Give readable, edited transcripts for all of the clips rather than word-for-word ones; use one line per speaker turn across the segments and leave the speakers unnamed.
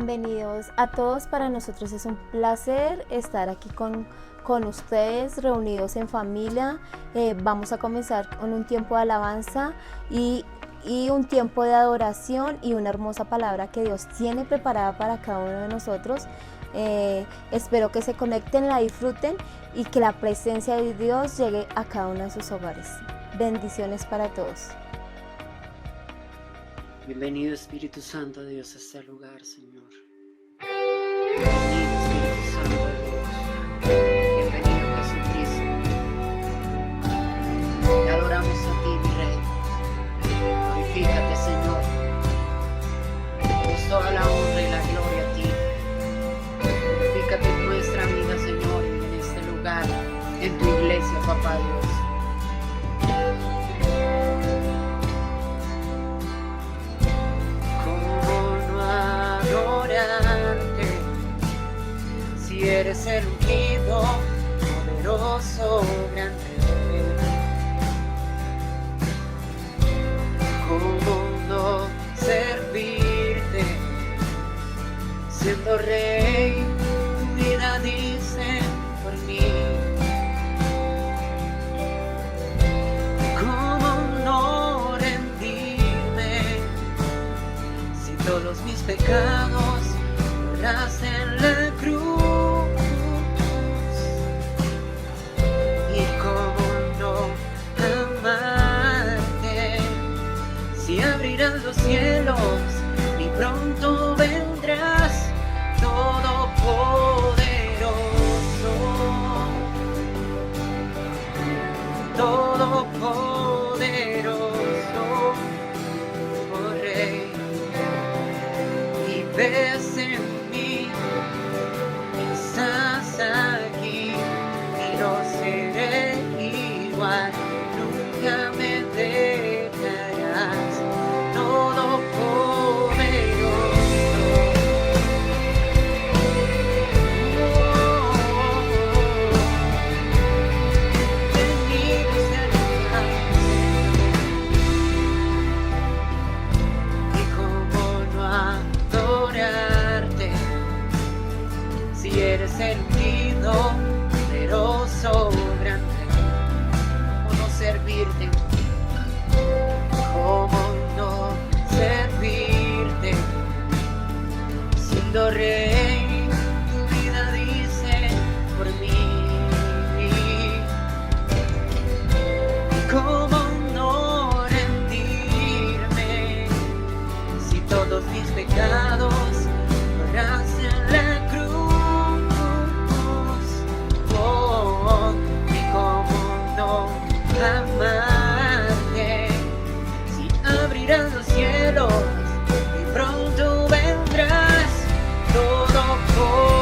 Bienvenidos a todos. Para nosotros es un placer estar aquí con ustedes, reunidos en familia. Vamos a comenzar con un tiempo de alabanza y un tiempo de adoración y una hermosa palabra que Dios tiene preparada para cada uno de nosotros. Espero que se conecten, la disfruten y que la presencia de Dios llegue a cada uno de sus hogares. Bendiciones para todos.
Bienvenido Espíritu Santo de Dios a este lugar, Señor. Bienvenido Espíritu Santo de Dios. Bienvenido Jesucristo. Te adoramos a ti, mi Rey. Glorifícate, Señor. Damos toda la honra y la gloria a ti. Glorifícate en nuestra vida, Señor, y en este lugar, en tu iglesia, Papá Dios. Si eres el ungido, poderoso, grande. ¿Cómo no servirte? Siendo rey, tu vida dice por mí. ¿Cómo no rendirme? Si todos mis pecados borras en la cruz. Abrirás los cielos y pronto vendrás, todopoderoso, oh Rey, y ves en mí, estás aquí y no seré igual, nunca me dejarás. El ungido, poderoso, grande. ¿Cómo no servirte? ¿Cómo no servirte? Siendo rey, tu vida dice por mí. ¿Cómo no rendirme? Si todos mis pecados borras en la cruz. Amarte, si abrirás los cielos y pronto vendrás, todopoderoso,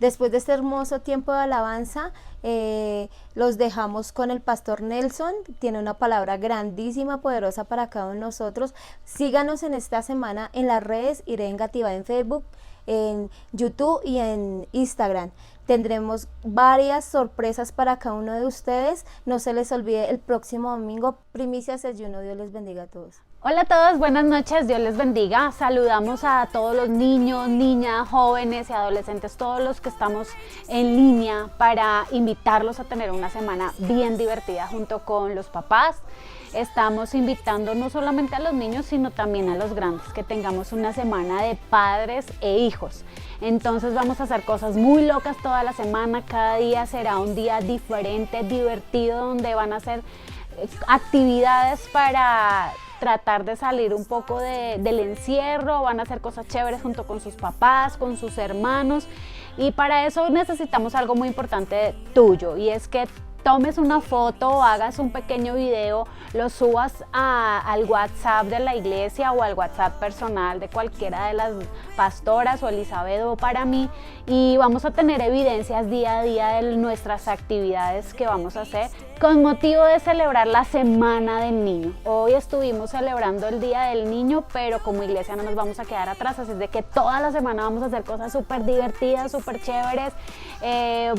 Después de este hermoso tiempo de alabanza, los dejamos con el pastor Nelson. Tiene una palabra grandísima, poderosa para cada uno de nosotros. Síganos en esta semana en las redes Irene Engativá en Facebook, en YouTube y en Instagram. Tendremos varias sorpresas para cada uno de ustedes. No se les olvide el próximo domingo, Primicias es Juno. Dios les bendiga a todos.
Hola a todos, buenas noches, Dios les bendiga. Saludamos a todos los niños, niñas, jóvenes y adolescentes, todos los que estamos en línea para invitarlos a tener una semana bien divertida junto con los papás. Estamos invitando no solamente a los niños, sino también a los grandes, que tengamos una semana de padres e hijos. Entonces vamos a hacer cosas muy locas toda la semana, cada día será un día diferente, divertido, donde van a hacer actividades para tratar de salir un poco del encierro, van a hacer cosas chéveres junto con sus papás, con sus hermanos, y para eso necesitamos algo muy importante tuyo, y es que tomes una foto o hagas un pequeño video, lo subas al WhatsApp de la iglesia o al WhatsApp personal de cualquiera de las pastoras o Elizabeth o para mí, y vamos a tener evidencias día a día de nuestras actividades que vamos a hacer con motivo de celebrar la Semana del Niño. Hoy estuvimos celebrando el Día del Niño, pero como iglesia no nos vamos a quedar atrás, así es de que toda la semana vamos a hacer cosas súper divertidas, súper chéveres.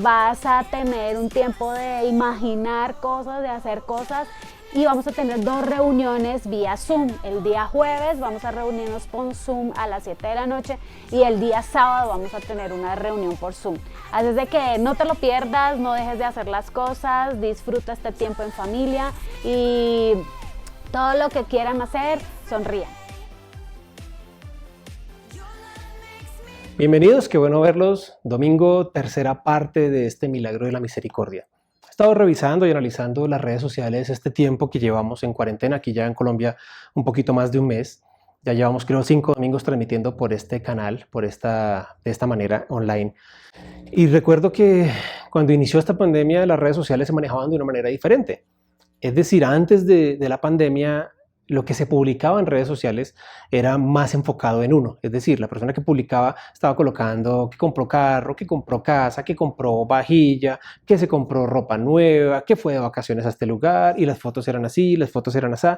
Vas a tener un tiempo de imaginar cosas, de hacer cosas, y vamos a tener 2 reuniones vía Zoom. El día jueves vamos a reunirnos por Zoom a las 7 de la noche y el día sábado vamos a tener una reunión por Zoom. Así es de que no te lo pierdas, no dejes de hacer las cosas, disfruta este tiempo en familia y todo lo que quieran hacer, sonrían.
Bienvenidos, qué bueno verlos. Domingo, tercera parte de este Milagro de la Misericordia. He estado revisando y analizando las redes sociales este tiempo que llevamos en cuarentena, aquí ya en Colombia un poquito más de un mes. Ya llevamos creo 5 domingos transmitiendo por este canal, de esta manera online. Y recuerdo que cuando inició esta pandemia las redes sociales se manejaban de una manera diferente. Es decir, antes de la pandemia lo que se publicaba en redes sociales era más enfocado en uno. Es decir, la persona que publicaba estaba colocando que compró carro, que compró casa, que compró vajilla, que se compró ropa nueva, que fue de vacaciones a este lugar, y las fotos eran así, las fotos eran así.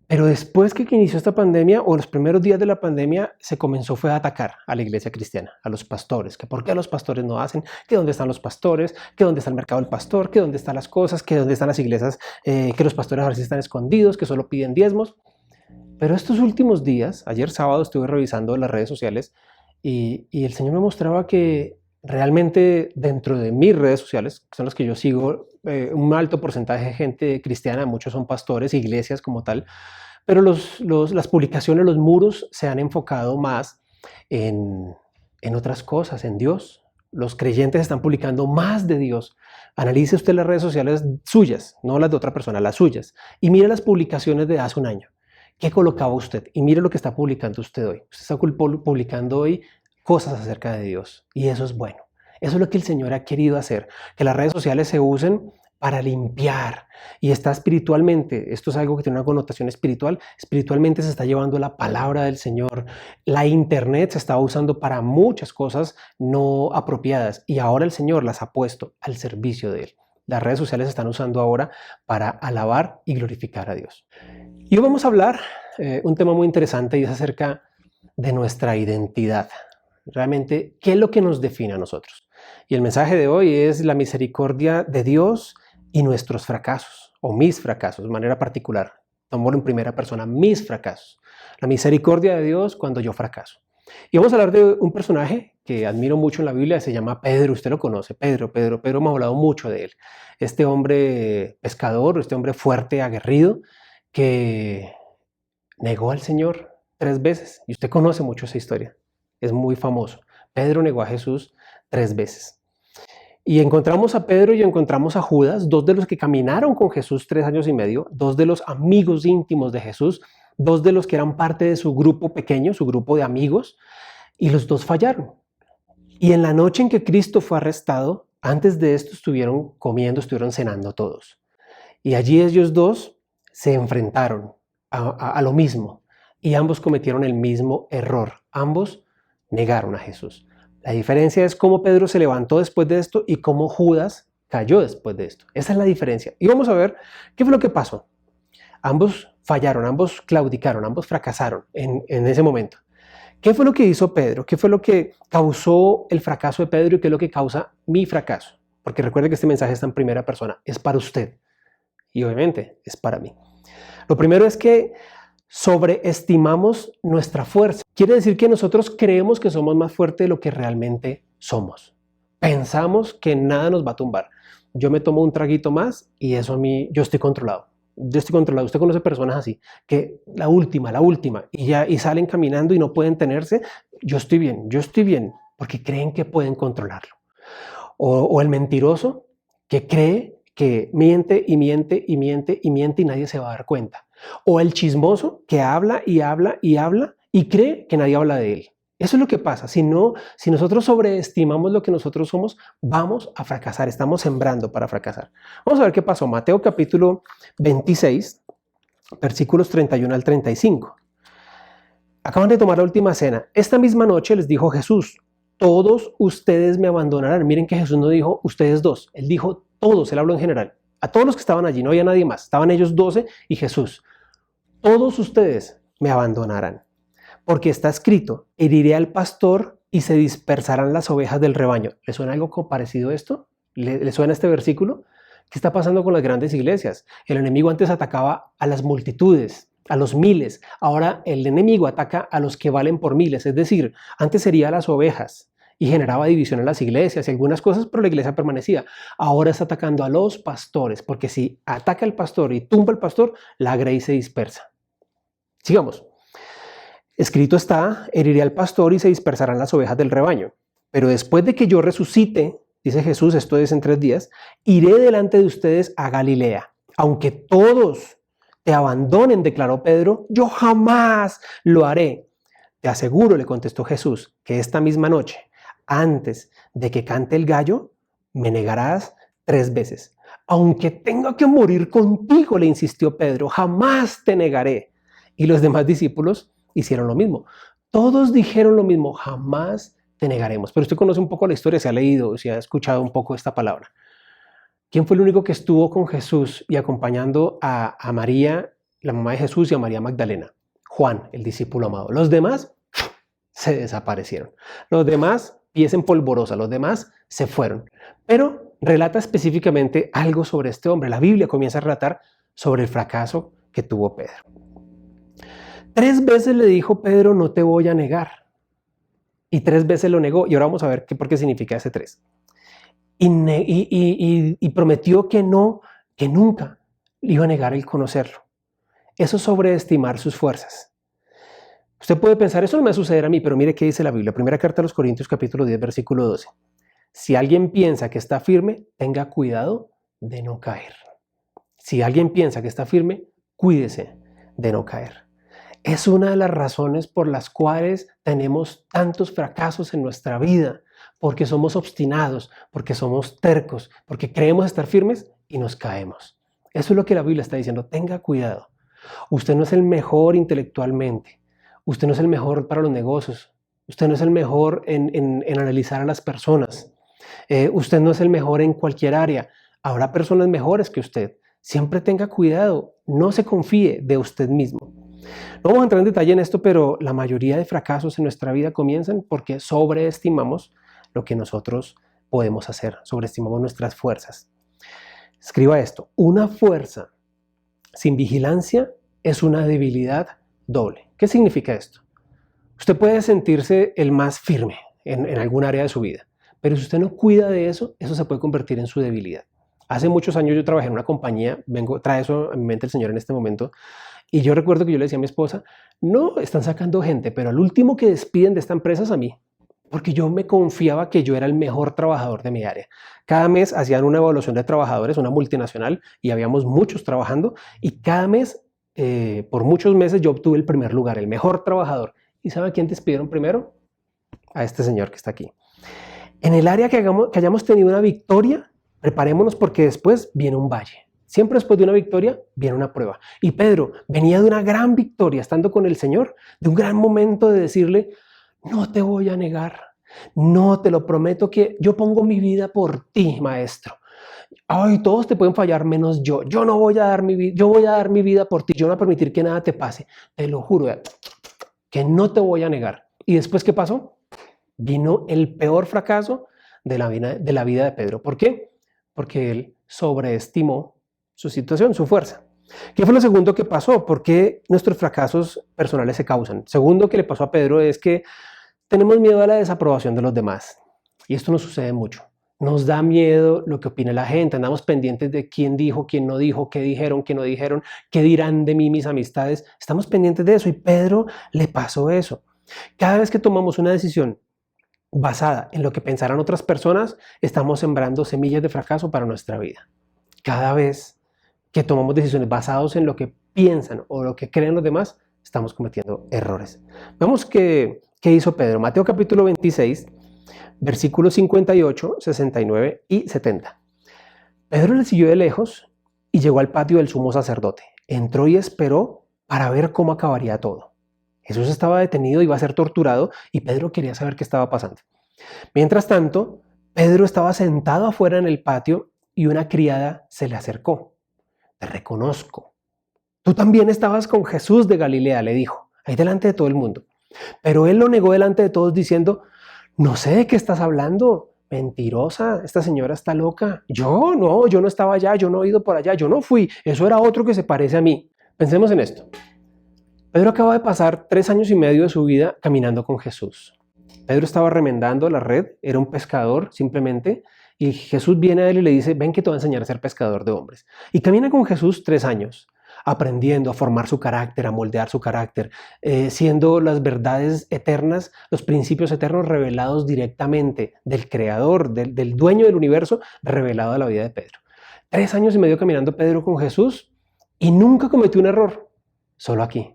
Pero después que inició esta pandemia, o los primeros días de la pandemia, se comenzó fue a atacar a la iglesia cristiana, a los pastores, que por qué los pastores no hacen, que dónde están los pastores, que dónde está el mercado del pastor, que dónde están las cosas, que dónde están las iglesias, que los pastores ahora sí están escondidos, que solo piden diezmos. Pero estos últimos días, ayer sábado estuve revisando las redes sociales y el Señor me mostraba que realmente dentro de mis redes sociales, que son las que yo sigo, un alto porcentaje de gente cristiana, muchos son pastores, iglesias como tal, pero las publicaciones, los muros se han enfocado más en otras cosas, en Dios. Los creyentes están publicando más de Dios. Analice usted las redes sociales suyas, no las de otra persona, las suyas, y mire las publicaciones de hace un año. ¿Qué colocaba usted? Y mire lo que está publicando usted hoy. Usted está publicando hoy cosas acerca de Dios, y eso es bueno. Eso es lo que el Señor ha querido hacer, que las redes sociales se usen para limpiar, y está espiritualmente, esto es algo que tiene una connotación espiritual, espiritualmente se está llevando la palabra del Señor. La internet se está usando para muchas cosas no apropiadas, y ahora el Señor las ha puesto al servicio de Él. Las redes sociales se están usando ahora para alabar y glorificar a Dios. Y hoy vamos a hablar un tema muy interesante, y es acerca de nuestra identidad. Realmente, ¿qué es lo que nos define a nosotros? Y el mensaje de hoy es la misericordia de Dios y nuestros fracasos, o mis fracasos, de manera particular. Tomémoslo en primera persona, mis fracasos. La misericordia de Dios cuando yo fracaso. Y vamos a hablar de un personaje que admiro mucho en la Biblia, se llama Pedro. Usted lo conoce, Pedro hemos hablado mucho de él. Este hombre pescador, este hombre fuerte, aguerrido, que negó al Señor 3 veces. Y usted conoce mucho esa historia. Es muy famoso. Pedro negó a Jesús 3 veces. Y encontramos a Pedro y encontramos a Judas, 2 de los que caminaron con Jesús 3 años y medio, 2 de los amigos íntimos de Jesús, 2 de los que eran parte de su grupo pequeño, su grupo de amigos, y los 2 fallaron. Y en la noche en que Cristo fue arrestado, antes de esto estuvieron comiendo, estuvieron cenando todos. Y allí ellos 2 se enfrentaron a lo mismo, y ambos cometieron el mismo error. Ambos negaron a Jesús. La diferencia es cómo Pedro se levantó después de esto y cómo Judas cayó después de esto. Esa es la diferencia. Y vamos a ver qué fue lo que pasó. Ambos fallaron, ambos claudicaron, ambos fracasaron en ese momento. ¿Qué fue lo que hizo Pedro? ¿Qué fue lo que causó el fracaso de Pedro y qué es lo que causa mi fracaso? Porque recuerde que este mensaje está en primera persona, es para usted y obviamente es para mí. Lo primero es que sobreestimamos nuestra fuerza. Quiere decir que nosotros creemos que somos más fuertes de lo que realmente somos. Pensamos que nada nos va a tumbar. Yo me tomo un traguito más y eso a mí, yo estoy controlado. Yo estoy controlado. Usted conoce personas así, que la última, y salen caminando y no pueden tenerse. Yo estoy bien, porque creen que pueden controlarlo. O el mentiroso que cree que miente y miente y miente y miente y nadie se va a dar cuenta. O el chismoso que habla y habla y habla y cree que nadie habla de él. Eso es lo que pasa. Si nosotros sobreestimamos lo que nosotros somos, vamos a fracasar. Estamos sembrando para fracasar. Vamos a ver qué pasó. Mateo capítulo 26, versículos 31 al 35. Acaban de tomar la última cena. Esta misma noche les dijo Jesús, todos ustedes me abandonarán. Miren que Jesús no dijo ustedes dos. Él dijo todos, él habló en general. A todos los que estaban allí, no había nadie más. Estaban ellos 12 y Jesús. Todos ustedes me abandonarán. Porque está escrito, heriré al pastor y se dispersarán las ovejas del rebaño. ¿Le suena algo parecido a esto? ¿Le suena este versículo? ¿Qué está pasando con las grandes iglesias? El enemigo antes atacaba a las multitudes, a los miles. Ahora el enemigo ataca a los que valen por miles. Es decir, antes sería a las ovejas y generaba división en las iglesias y algunas cosas, pero la iglesia permanecía. Ahora está atacando a los pastores, porque si ataca al pastor y tumba al pastor, la grey se dispersa. Sigamos. Escrito está, heriré al pastor y se dispersarán las ovejas del rebaño. Pero después de que yo resucite, dice Jesús, esto es en 3 días, iré delante de ustedes a Galilea. Aunque todos te abandonen, declaró Pedro, yo jamás lo haré. Te aseguro, le contestó Jesús, que esta misma noche, antes de que cante el gallo, me negarás 3 veces. Aunque tenga que morir contigo, le insistió Pedro, jamás te negaré. Y los demás discípulos hicieron lo mismo. Todos dijeron lo mismo, jamás te negaremos. Pero usted conoce un poco la historia, se ha leído, se ha escuchado un poco esta palabra. ¿Quién fue el único que estuvo con Jesús y acompañando a María, la mamá de Jesús, y a María Magdalena? Juan, el discípulo amado. Los demás se desaparecieron. Los demás, pies en polvorosa, los demás se fueron. Pero relata específicamente algo sobre este hombre. La Biblia comienza a relatar sobre el fracaso que tuvo Pedro. 3 veces le dijo Pedro, no te voy a negar. Y 3 veces lo negó. Y ahora vamos a ver por qué significa ese 3. Y prometió que nunca le iba a negar el conocerlo. Eso es sobreestimar sus fuerzas. Usted puede pensar, eso no me va a suceder a mí, pero mire qué dice la Biblia. Primera carta a los Corintios, capítulo 10, versículo 12. Si alguien piensa que está firme, tenga cuidado de no caer. Si alguien piensa que está firme, cuídese de no caer. Es una de las razones por las cuales tenemos tantos fracasos en nuestra vida, porque somos obstinados, porque somos tercos, porque creemos estar firmes y nos caemos. Eso es lo que la Biblia está diciendo, tenga cuidado. Usted no es el mejor intelectualmente, usted no es el mejor para los negocios, usted no es el mejor en analizar a las personas, usted no es el mejor en cualquier área, habrá personas mejores que usted. Siempre tenga cuidado, no se confíe de usted mismo. No vamos a entrar en detalle en esto, pero la mayoría de fracasos en nuestra vida comienzan porque sobreestimamos lo que nosotros podemos hacer, sobreestimamos nuestras fuerzas. Escriba esto, una fuerza sin vigilancia es una debilidad doble. ¿Qué significa esto? Usted puede sentirse el más firme en algún área de su vida, pero si usted no cuida de eso, eso se puede convertir en su debilidad. Hace muchos años yo trabajé en una compañía, trae eso a mi mente el Señor en este momento, y yo recuerdo que yo le decía a mi esposa, no, están sacando gente, pero al último que despiden de esta empresa es a mí, porque yo me confiaba que yo era el mejor trabajador de mi área. Cada mes hacían una evaluación de trabajadores, una multinacional, y habíamos muchos trabajando, y cada mes, por muchos meses, yo obtuve el primer lugar, el mejor trabajador. ¿Y sabe a quién despidieron primero? A este señor que está aquí. En el área que hayamos tenido una victoria, preparémonos porque después viene un valle. Siempre después de una victoria viene una prueba. Y Pedro venía de una gran victoria estando con el Señor, de un gran momento de decirle, no te voy a negar, No, te lo prometo que yo pongo mi vida por ti, maestro. Ay, todos te pueden fallar menos yo. Yo no voy a dar mi vida, yo voy a dar mi vida por ti. Yo no voy a permitir que nada te pase. Te lo juro que no te voy a negar. ¿Y después qué pasó? Vino el peor fracaso de la vida de Pedro. ¿Por qué? Porque él sobreestimó su situación, su fuerza. ¿Qué fue lo segundo que pasó? ¿Por qué nuestros fracasos personales se causan? Segundo que le pasó a Pedro es que tenemos miedo a la desaprobación de los demás. Y esto nos sucede mucho. Nos da miedo lo que opine la gente. Andamos pendientes de quién dijo, quién no dijo, qué dijeron, qué no dijeron, qué dirán de mí mis amistades. Estamos pendientes de eso y Pedro le pasó eso. Cada vez que tomamos una decisión basada en lo que pensarán otras personas, estamos sembrando semillas de fracaso para nuestra vida. Cada vez que tomamos decisiones basadas en lo que piensan o lo que creen los demás, estamos cometiendo errores. Vemos qué hizo Pedro. Mateo capítulo 26, versículos 58, 69 y 70. Pedro le siguió de lejos y llegó al patio del sumo sacerdote. Entró y esperó para ver cómo acabaría todo. Jesús estaba detenido, iba a ser torturado y Pedro quería saber qué estaba pasando. Mientras tanto, Pedro estaba sentado afuera en el patio y una criada se le acercó. Te reconozco. Tú también estabas con Jesús de Galilea, le dijo, ahí delante de todo el mundo. Pero él lo negó delante de todos diciendo, no sé de qué estás hablando. Mentirosa, esta señora está loca. Yo no estaba allá, yo no he ido por allá, yo no fui. Eso era otro que se parece a mí. Pensemos en esto. Pedro acaba de pasar 3 años y medio de su vida caminando con Jesús. Pedro estaba remendando la red, era un pescador simplemente, y Jesús viene a él y le dice, ven que te voy a enseñar a ser pescador de hombres. Y camina con Jesús 3 años, aprendiendo a formar su carácter, a moldear su carácter, siendo las verdades eternas, los principios eternos revelados directamente del Creador, del dueño del universo, revelado a la vida de Pedro. 3 años y medio caminando Pedro con Jesús y nunca cometió un error, solo aquí.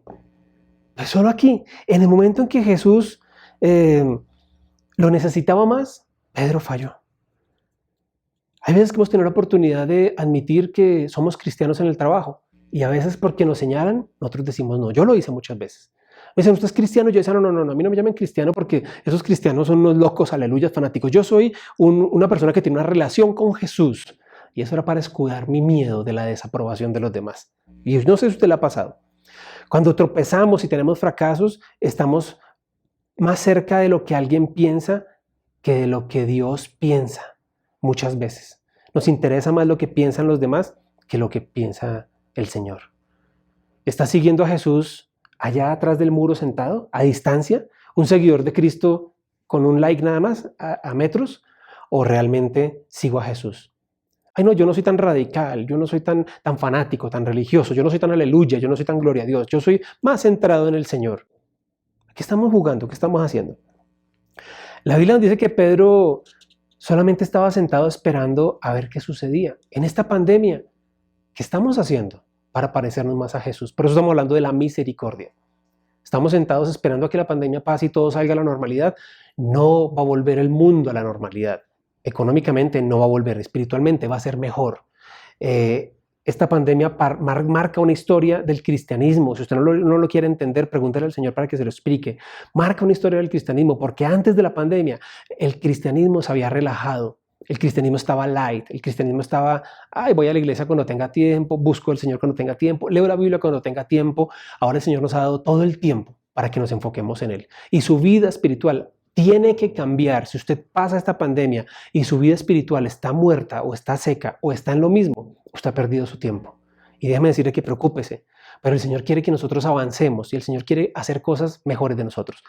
Pues solo aquí, en el momento en que Jesús lo necesitaba más, Pedro falló. Hay veces que hemos tenido la oportunidad de admitir que somos cristianos en el trabajo y a veces porque nos señalan, nosotros decimos no. Yo lo hice muchas veces. Me dicen, ¿usted es cristiano? Yo decía, no, a mí no me llamen cristiano porque esos cristianos son unos locos, aleluyas, fanáticos. Yo soy una persona que tiene una relación con Jesús y eso era para escudar mi miedo de la desaprobación de los demás. Y no sé si a usted le ha pasado. Cuando tropezamos y tenemos fracasos, estamos más cerca de lo que alguien piensa que de lo que Dios piensa. Muchas veces nos interesa más lo que piensan los demás que lo que piensa el Señor. ¿Estás siguiendo a Jesús allá atrás del muro sentado, a distancia? ¿Un seguidor de Cristo con un like nada más, a metros? ¿O realmente sigo a Jesús? Ay, no, yo no soy tan radical, yo no soy tan fanático, tan religioso, yo no soy tan aleluya, yo no soy tan gloria a Dios, yo soy más centrado en el Señor. ¿Qué estamos jugando? ¿Qué estamos haciendo? La Biblia nos dice que Pedro solamente estaba sentado esperando a ver qué sucedía. En esta pandemia, ¿qué estamos haciendo para parecernos más a Jesús? Por eso estamos hablando de la misericordia. Estamos sentados esperando a que la pandemia pase y todo salga a la normalidad. No va a volver el mundo a la normalidad. Económicamente no va a volver, espiritualmente va a ser mejor. Esta pandemia marca una historia del cristianismo. Si usted no lo quiere entender, pregúntele al Señor para que se lo explique. Marca una historia del cristianismo porque antes de la pandemia el cristianismo se había relajado. El cristianismo estaba light, el cristianismo estaba, voy a la iglesia cuando tenga tiempo, busco al Señor cuando tenga tiempo, leo la Biblia cuando tenga tiempo. Ahora el Señor nos ha dado todo el tiempo para que nos enfoquemos en Él. Y su vida espiritual tiene que cambiar. Si usted pasa esta pandemia y su vida espiritual está muerta o está seca o está en lo mismo, usted ha perdido su tiempo. Y déjeme decirle que preocúpese, pero el Señor quiere que nosotros avancemos y el Señor quiere hacer cosas mejores de nosotros.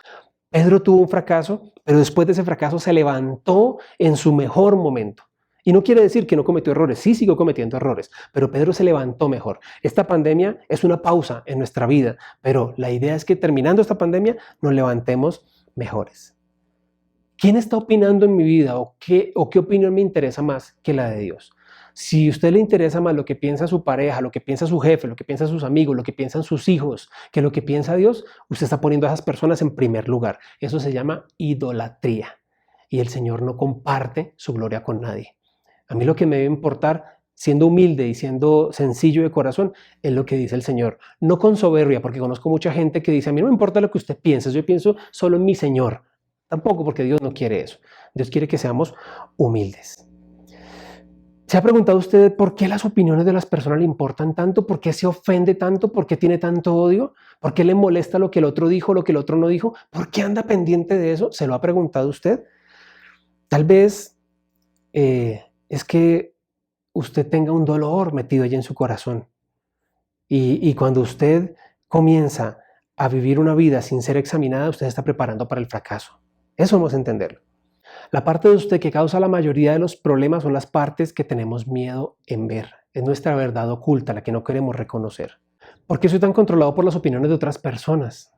Pedro tuvo un fracaso, pero después de ese fracaso se levantó en su mejor momento. Y no quiere decir que no cometió errores, sí siguió cometiendo errores, pero Pedro se levantó mejor. Esta pandemia es una pausa en nuestra vida, pero la idea es que terminando esta pandemia nos levantemos mejores. ¿Quién está opinando en mi vida o qué opinión me interesa más que la de Dios? Si a usted le interesa más lo que piensa su pareja, lo que piensa su jefe, lo que piensan sus amigos, lo que piensan sus hijos, que lo que piensa Dios, usted está poniendo a esas personas en primer lugar. Eso se llama idolatría. Y el Señor no comparte su gloria con nadie. A mí lo que me debe importar, siendo humilde y siendo sencillo de corazón, es lo que dice el Señor. No con soberbia, porque conozco mucha gente que dice, a mí no me importa lo que usted piense, yo pienso solo en mi Señor. Tampoco, porque Dios no quiere eso. Dios quiere que seamos humildes. ¿Se ha preguntado usted por qué las opiniones de las personas le importan tanto? ¿Por qué se ofende tanto? ¿Por qué tiene tanto odio? ¿Por qué le molesta lo que el otro dijo, lo que el otro no dijo? ¿Por qué anda pendiente de eso? ¿Se lo ha preguntado usted? Tal vez es que usted tenga un dolor metido allí en su corazón. Y cuando usted comienza a vivir una vida sin ser examinada, usted se está preparando para el fracaso. Eso vamos a entenderlo. La parte de usted que causa la mayoría de los problemas son las partes que tenemos miedo en ver. Es nuestra verdad oculta, la que no queremos reconocer. ¿Por qué soy tan controlado por las opiniones de otras personas?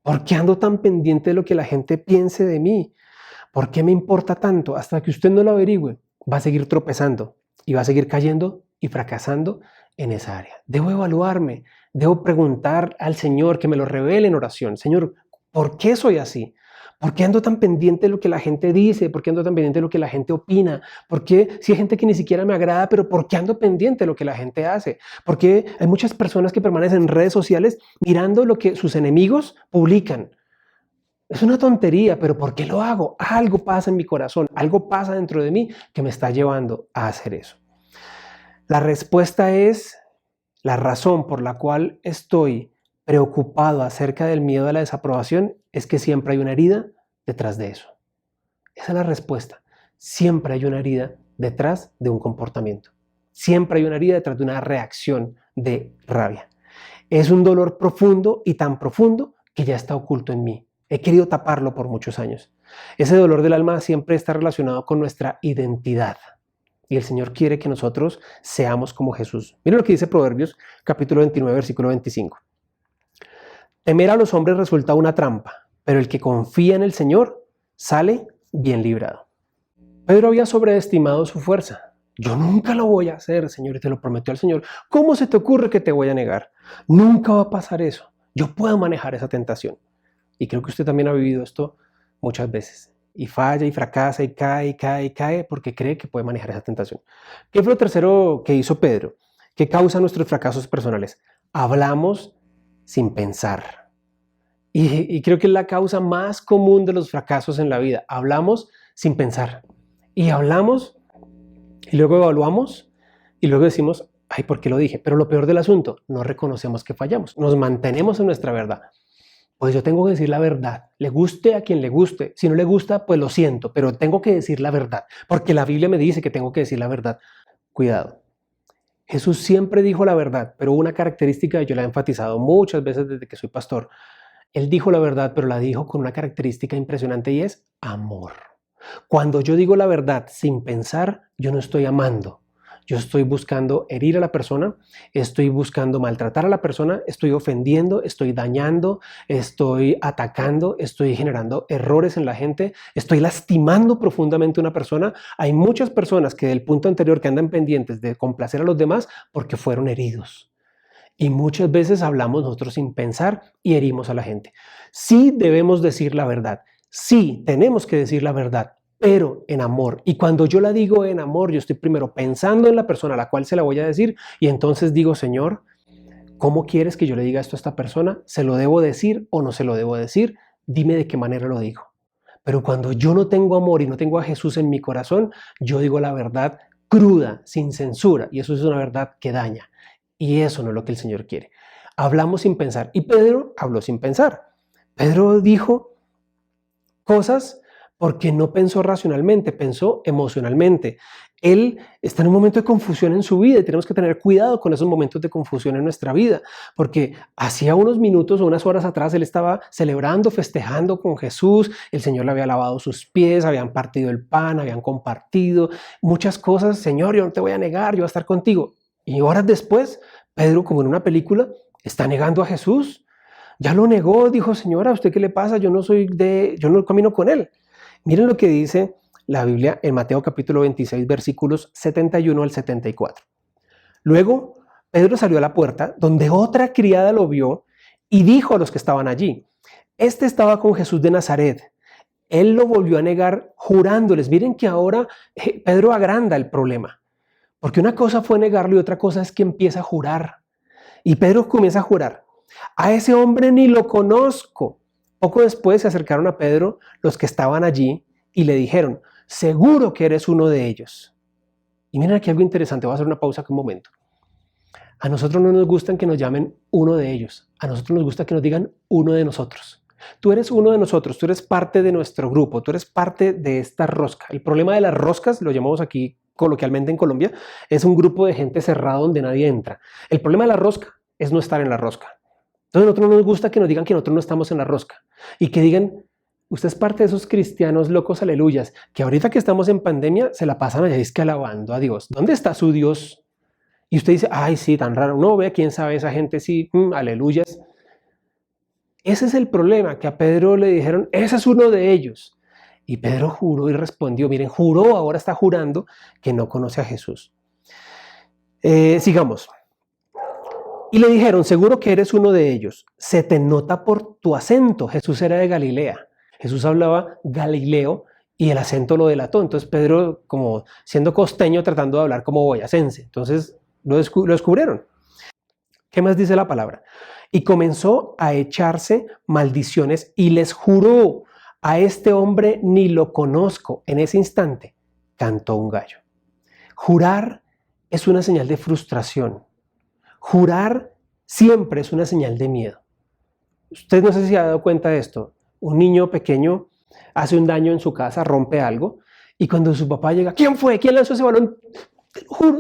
¿Por qué ando tan pendiente de lo que la gente piense de mí? ¿Por qué me importa tanto? Hasta que usted no lo averigüe, va a seguir tropezando y va a seguir cayendo y fracasando en esa área. Debo evaluarme, debo preguntar al Señor que me lo revele en oración. Señor, ¿por qué soy así? ¿Por qué ando tan pendiente de lo que la gente dice? ¿Por qué ando tan pendiente de lo que la gente opina? ¿Por qué si hay gente que ni siquiera me agrada, pero por qué ando pendiente de lo que la gente hace? ¿Por qué hay muchas personas que permanecen en redes sociales mirando lo que sus enemigos publican? Es una tontería, pero ¿por qué lo hago? Algo pasa en mi corazón, algo pasa dentro de mí que me está llevando a hacer eso. La respuesta es la razón por la cual estoy preocupado acerca del miedo a la desaprobación es que siempre hay una herida detrás de eso. Esa es la respuesta. Siempre hay una herida detrás de un comportamiento. Siempre hay una herida detrás de una reacción de rabia. Es un dolor profundo y tan profundo que ya está oculto en mí. He querido taparlo por muchos años. Ese dolor del alma siempre está relacionado con nuestra identidad. Y el Señor quiere que nosotros seamos como Jesús. Miren lo que dice Proverbios, capítulo 29, versículo 25. Temer a los hombres resulta una trampa, pero el que confía en el Señor sale bien librado. Pedro había sobreestimado su fuerza. Yo nunca lo voy a hacer, Señor, y te lo prometió al Señor. ¿Cómo se te ocurre que te voy a negar? Nunca va a pasar eso. Yo puedo manejar esa tentación. Y creo que usted también ha vivido esto muchas veces. Y falla y fracasa y cae porque cree que puede manejar esa tentación. ¿Qué fue lo tercero que hizo Pedro? ¿Qué causa nuestros fracasos personales? Hablamos sin pensar. Y creo que es la causa más común de los fracasos en la vida. Hablamos sin pensar. Y hablamos y luego evaluamos y luego decimos, ay, ¿por qué lo dije? Pero lo peor del asunto, no reconocemos que fallamos. Nos mantenemos en nuestra verdad. Pues yo tengo que decir la verdad, le guste a quien le guste, si no le gusta, pues lo siento, pero tengo que decir la verdad, porque la Biblia me dice que tengo que decir la verdad. Cuidado, Jesús siempre dijo la verdad, pero una característica, yo la he enfatizado muchas veces desde que soy pastor, Él dijo la verdad, pero la dijo con una característica impresionante y es amor. Cuando yo digo la verdad sin pensar, yo no estoy amando. Yo estoy buscando herir a la persona, estoy buscando maltratar a la persona, estoy ofendiendo, estoy dañando, estoy atacando, estoy generando errores en la gente, estoy lastimando profundamente a una persona. Hay muchas personas que del punto anterior que andan pendientes de complacer a los demás porque fueron heridos. Y muchas veces hablamos nosotros sin pensar y herimos a la gente. Sí debemos decir la verdad, sí tenemos que decir la verdad, pero en amor. Y cuando yo la digo en amor, yo estoy primero pensando en la persona a la cual se la voy a decir y entonces digo, Señor, ¿cómo quieres que yo le diga esto a esta persona? ¿Se lo debo decir o no se lo debo decir? Dime de qué manera lo digo. Pero cuando yo no tengo amor y no tengo a Jesús en mi corazón, yo digo la verdad cruda, sin censura, y eso es una verdad que daña. Y eso no es lo que el Señor quiere. Hablamos sin pensar. Y Pedro habló sin pensar. Pedro dijo cosas porque no pensó racionalmente, pensó emocionalmente. Él está en un momento de confusión en su vida y tenemos que tener cuidado con esos momentos de confusión en nuestra vida, porque hacía unos minutos o unas horas atrás él estaba celebrando, festejando con Jesús, el Señor le había lavado sus pies, habían partido el pan, habían compartido muchas cosas. Señor, yo no te voy a negar, yo voy a estar contigo. Y horas después, Pedro, como en una película, está negando a Jesús. Ya lo negó, dijo, Señora, ¿a usted qué le pasa? Yo no camino con él. Miren lo que dice la Biblia en Mateo capítulo 26, versículos 71 al 74. Luego, Pedro salió a la puerta, donde otra criada lo vio y dijo a los que estaban allí, este estaba con Jesús de Nazaret. Él lo volvió a negar jurándoles. Miren que ahora Pedro agranda el problema, porque una cosa fue negarlo y otra cosa es que empieza a jurar. Y Pedro comienza a jurar, a ese hombre ni lo conozco. Poco después se acercaron a Pedro los que estaban allí y le dijeron, seguro que eres uno de ellos. Y miren aquí algo interesante, voy a hacer una pausa aquí un momento. A nosotros no nos gusta que nos llamen uno de ellos, a nosotros nos gusta que nos digan uno de nosotros. Tú eres uno de nosotros, tú eres parte de nuestro grupo, tú eres parte de esta rosca. El problema de las roscas, lo llamamos aquí coloquialmente en Colombia, es un grupo de gente cerrado donde nadie entra. El problema de la rosca es no estar en la rosca. Entonces a nosotros no nos gusta que nos digan que nosotros no estamos en la rosca y que digan, usted es parte de esos cristianos locos aleluyas, que ahorita que estamos en pandemia se la pasan allá es que alabando a Dios. ¿Dónde está su Dios? Y usted dice, ay sí, tan raro. No, vea, quién sabe, esa gente sí, aleluyas. Ese es el problema, que a Pedro le dijeron, ese es uno de ellos. Y Pedro juró y respondió, miren, juró, ahora está jurando que no conoce a Jesús. Sigamos. Y le dijeron, seguro que eres uno de ellos. Se te nota por tu acento. Jesús era de Galilea. Jesús hablaba galileo y el acento lo delató. Entonces Pedro, como siendo costeño, tratando de hablar como boyacense. Entonces lo descubrieron. ¿Qué más dice la palabra? Y comenzó a echarse maldiciones y les juró, a este hombre ni lo conozco. En ese instante cantó un gallo. Jurar es una señal de frustración. Jurar siempre es una señal de miedo. Usted no sé si se ha dado cuenta de esto. Un niño pequeño hace un daño en su casa, rompe algo, y cuando su papá llega, ¿quién fue? ¿Quién lanzó ese balón?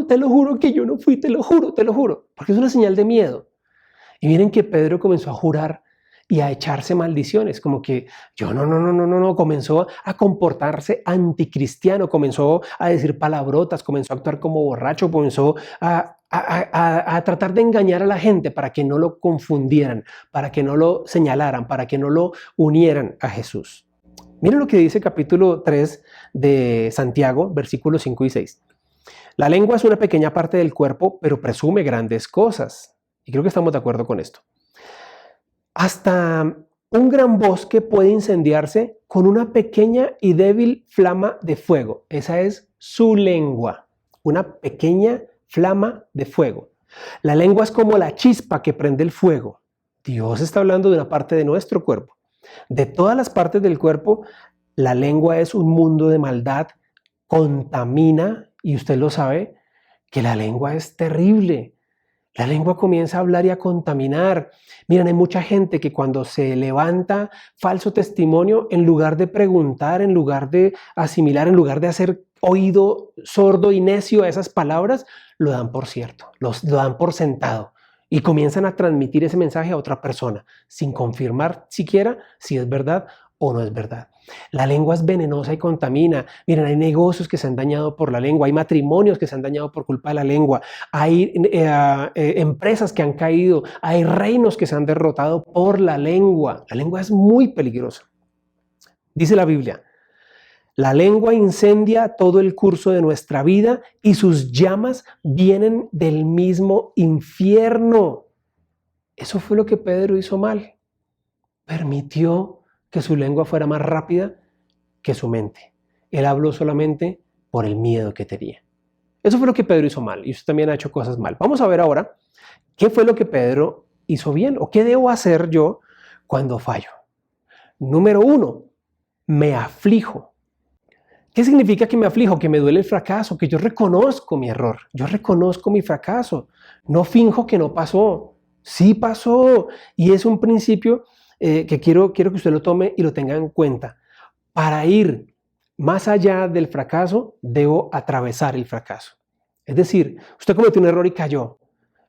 Te lo juro que yo no fui, te lo juro, porque es una señal de miedo. Y miren que Pedro comenzó a jurar y a echarse maldiciones, como que yo no, comenzó a comportarse anticristiano, comenzó a decir palabrotas, comenzó a actuar como borracho, comenzó a tratar de engañar a la gente para que no lo confundieran, para que no lo señalaran, para que no lo unieran a Jesús. Miren lo que dice capítulo 3 de Santiago, versículos 5 y 6. La lengua es una pequeña parte del cuerpo, pero presume grandes cosas. Y creo que estamos de acuerdo con esto. Hasta un gran bosque puede incendiarse con una pequeña y débil flama de fuego. Esa es su lengua, una pequeña flama de fuego. La lengua es como la chispa que prende el fuego. Dios está hablando de una parte de nuestro cuerpo. De todas las partes del cuerpo, la lengua es un mundo de maldad, contamina, y usted lo sabe, que la lengua es terrible. La lengua comienza a hablar y a contaminar. Miren, hay mucha gente que cuando se levanta falso testimonio, en lugar de preguntar, en lugar de asimilar, en lugar de hacer oído sordo y necio a esas palabras, lo dan por cierto, lo dan por sentado y comienzan a transmitir ese mensaje a otra persona sin confirmar siquiera si es verdad o no es verdad. La lengua es venenosa y contamina. Miren, hay negocios que se han dañado por la lengua, hay matrimonios que se han dañado por culpa de la lengua, hay empresas que han caído, hay reinos que se han derrotado por la lengua. La lengua es muy peligrosa. Dice la Biblia, la lengua incendia todo el curso de nuestra vida y sus llamas vienen del mismo infierno. Eso fue lo que Pedro hizo mal. Permitió que su lengua fuera más rápida que su mente. Él habló solamente por el miedo que tenía. Eso fue lo que Pedro hizo mal y usted también ha hecho cosas mal. Vamos a ver ahora qué fue lo que Pedro hizo bien o qué debo hacer yo cuando fallo. Número 1, me aflijo. ¿Qué significa que me aflijo? Que me duele el fracaso, que yo reconozco mi error, yo reconozco mi fracaso. No finjo que no pasó. Sí pasó y es un principio que quiero que usted lo tome y lo tenga en cuenta. Para ir más allá del fracaso, debo atravesar el fracaso. Es decir, usted cometió un error y cayó.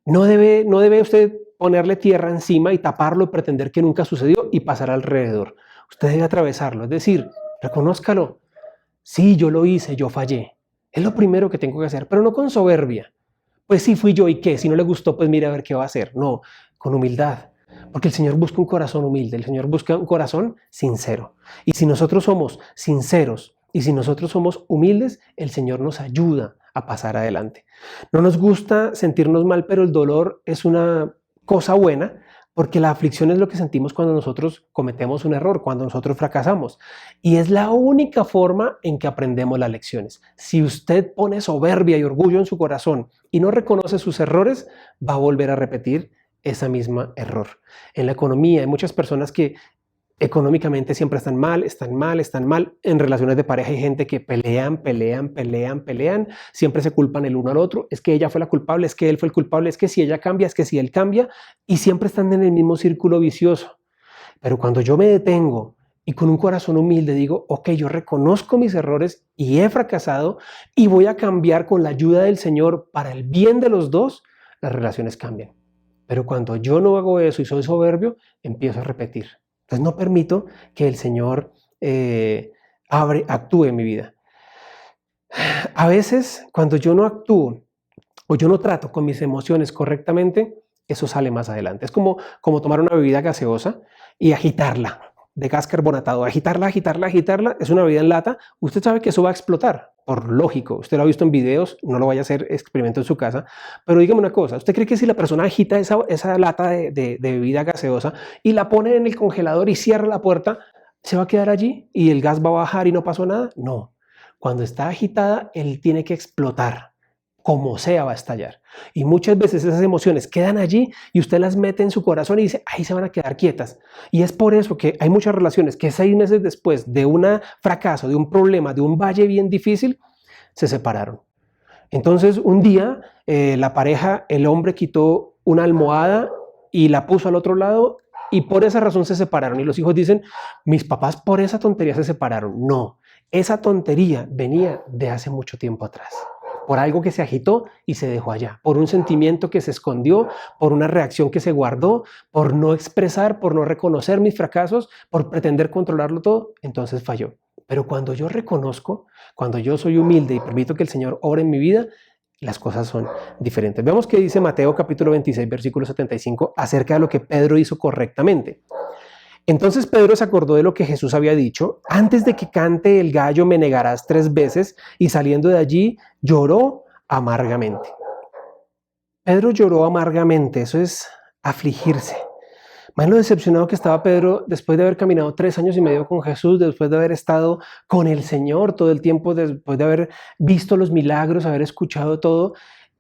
No debe usted ponerle tierra encima y taparlo y pretender que nunca sucedió y pasar alrededor. Usted debe atravesarlo, es decir, reconózcalo. Sí, yo lo hice, yo fallé. Es lo primero que tengo que hacer, pero no con soberbia. Pues sí, fui yo y qué, si no le gustó, pues mire a ver qué va a hacer. No, con humildad. Porque el Señor busca un corazón humilde, el Señor busca un corazón sincero. Y si nosotros somos sinceros y si nosotros somos humildes, el Señor nos ayuda a pasar adelante. No nos gusta sentirnos mal, pero el dolor es una cosa buena porque la aflicción es lo que sentimos cuando nosotros cometemos un error, cuando nosotros fracasamos. Y es la única forma en que aprendemos las lecciones. Si usted pone soberbia y orgullo en su corazón y no reconoce sus errores, va a volver a repetir esa misma error. En la economía hay muchas personas que económicamente siempre están mal, están mal, están mal. En relaciones de pareja hay gente que pelean, siempre se culpan el uno al otro. Es que ella fue la culpable, es que él fue el culpable, es que si ella cambia, es que si él cambia, y siempre están en el mismo círculo vicioso. Pero cuando yo me detengo y con un corazón humilde digo, ok, yo reconozco mis errores y he fracasado y voy a cambiar con la ayuda del Señor para el bien de los dos, las relaciones cambian. Pero cuando yo no hago eso y soy soberbio, empiezo a repetir. Entonces no permito que el Señor actúe en mi vida. A veces cuando yo no actúo o yo no trato con mis emociones correctamente, eso sale más adelante. Es como tomar una bebida gaseosa y agitarla, de gas carbonatado, agitarla, es una bebida en lata. Usted sabe que eso va a explotar, por lógico. Usted lo ha visto en videos, no lo vaya a hacer experimento en su casa. Pero dígame una cosa, ¿usted cree que si la persona agita esa lata de bebida gaseosa y la pone en el congelador y cierra la puerta, se va a quedar allí y el gas va a bajar y no pasó nada? No. Cuando está agitada, él tiene que explotar. Como sea va a estallar. Y muchas veces esas emociones quedan allí y usted las mete en su corazón y dice, ahí se van a quedar quietas. Y es por eso que hay muchas relaciones que 6 meses después de un fracaso, de un problema, de un valle bien difícil, se separaron. Entonces un día la pareja, el hombre quitó una almohada y la puso al otro lado y por esa razón se separaron. Y los hijos dicen, mis papás por esa tontería se separaron. No, esa tontería venía de hace mucho tiempo atrás. Por algo que se agitó y se dejó allá, por un sentimiento que se escondió, por una reacción que se guardó, por no expresar, por no reconocer mis fracasos, por pretender controlarlo todo, entonces falló. Pero cuando yo reconozco, cuando yo soy humilde y permito que el Señor obre en mi vida, las cosas son diferentes. Veamos qué dice Mateo capítulo 26, versículo 75, acerca de lo que Pedro hizo correctamente. Entonces Pedro se acordó de lo que Jesús había dicho, antes de que cante el gallo me negarás 3 veces, y saliendo de allí lloró amargamente. Pedro lloró amargamente, eso es afligirse. Más lo decepcionado que estaba Pedro después de haber caminado 3 años y medio con Jesús, después de haber estado con el Señor todo el tiempo, después de haber visto los milagros, haber escuchado todo,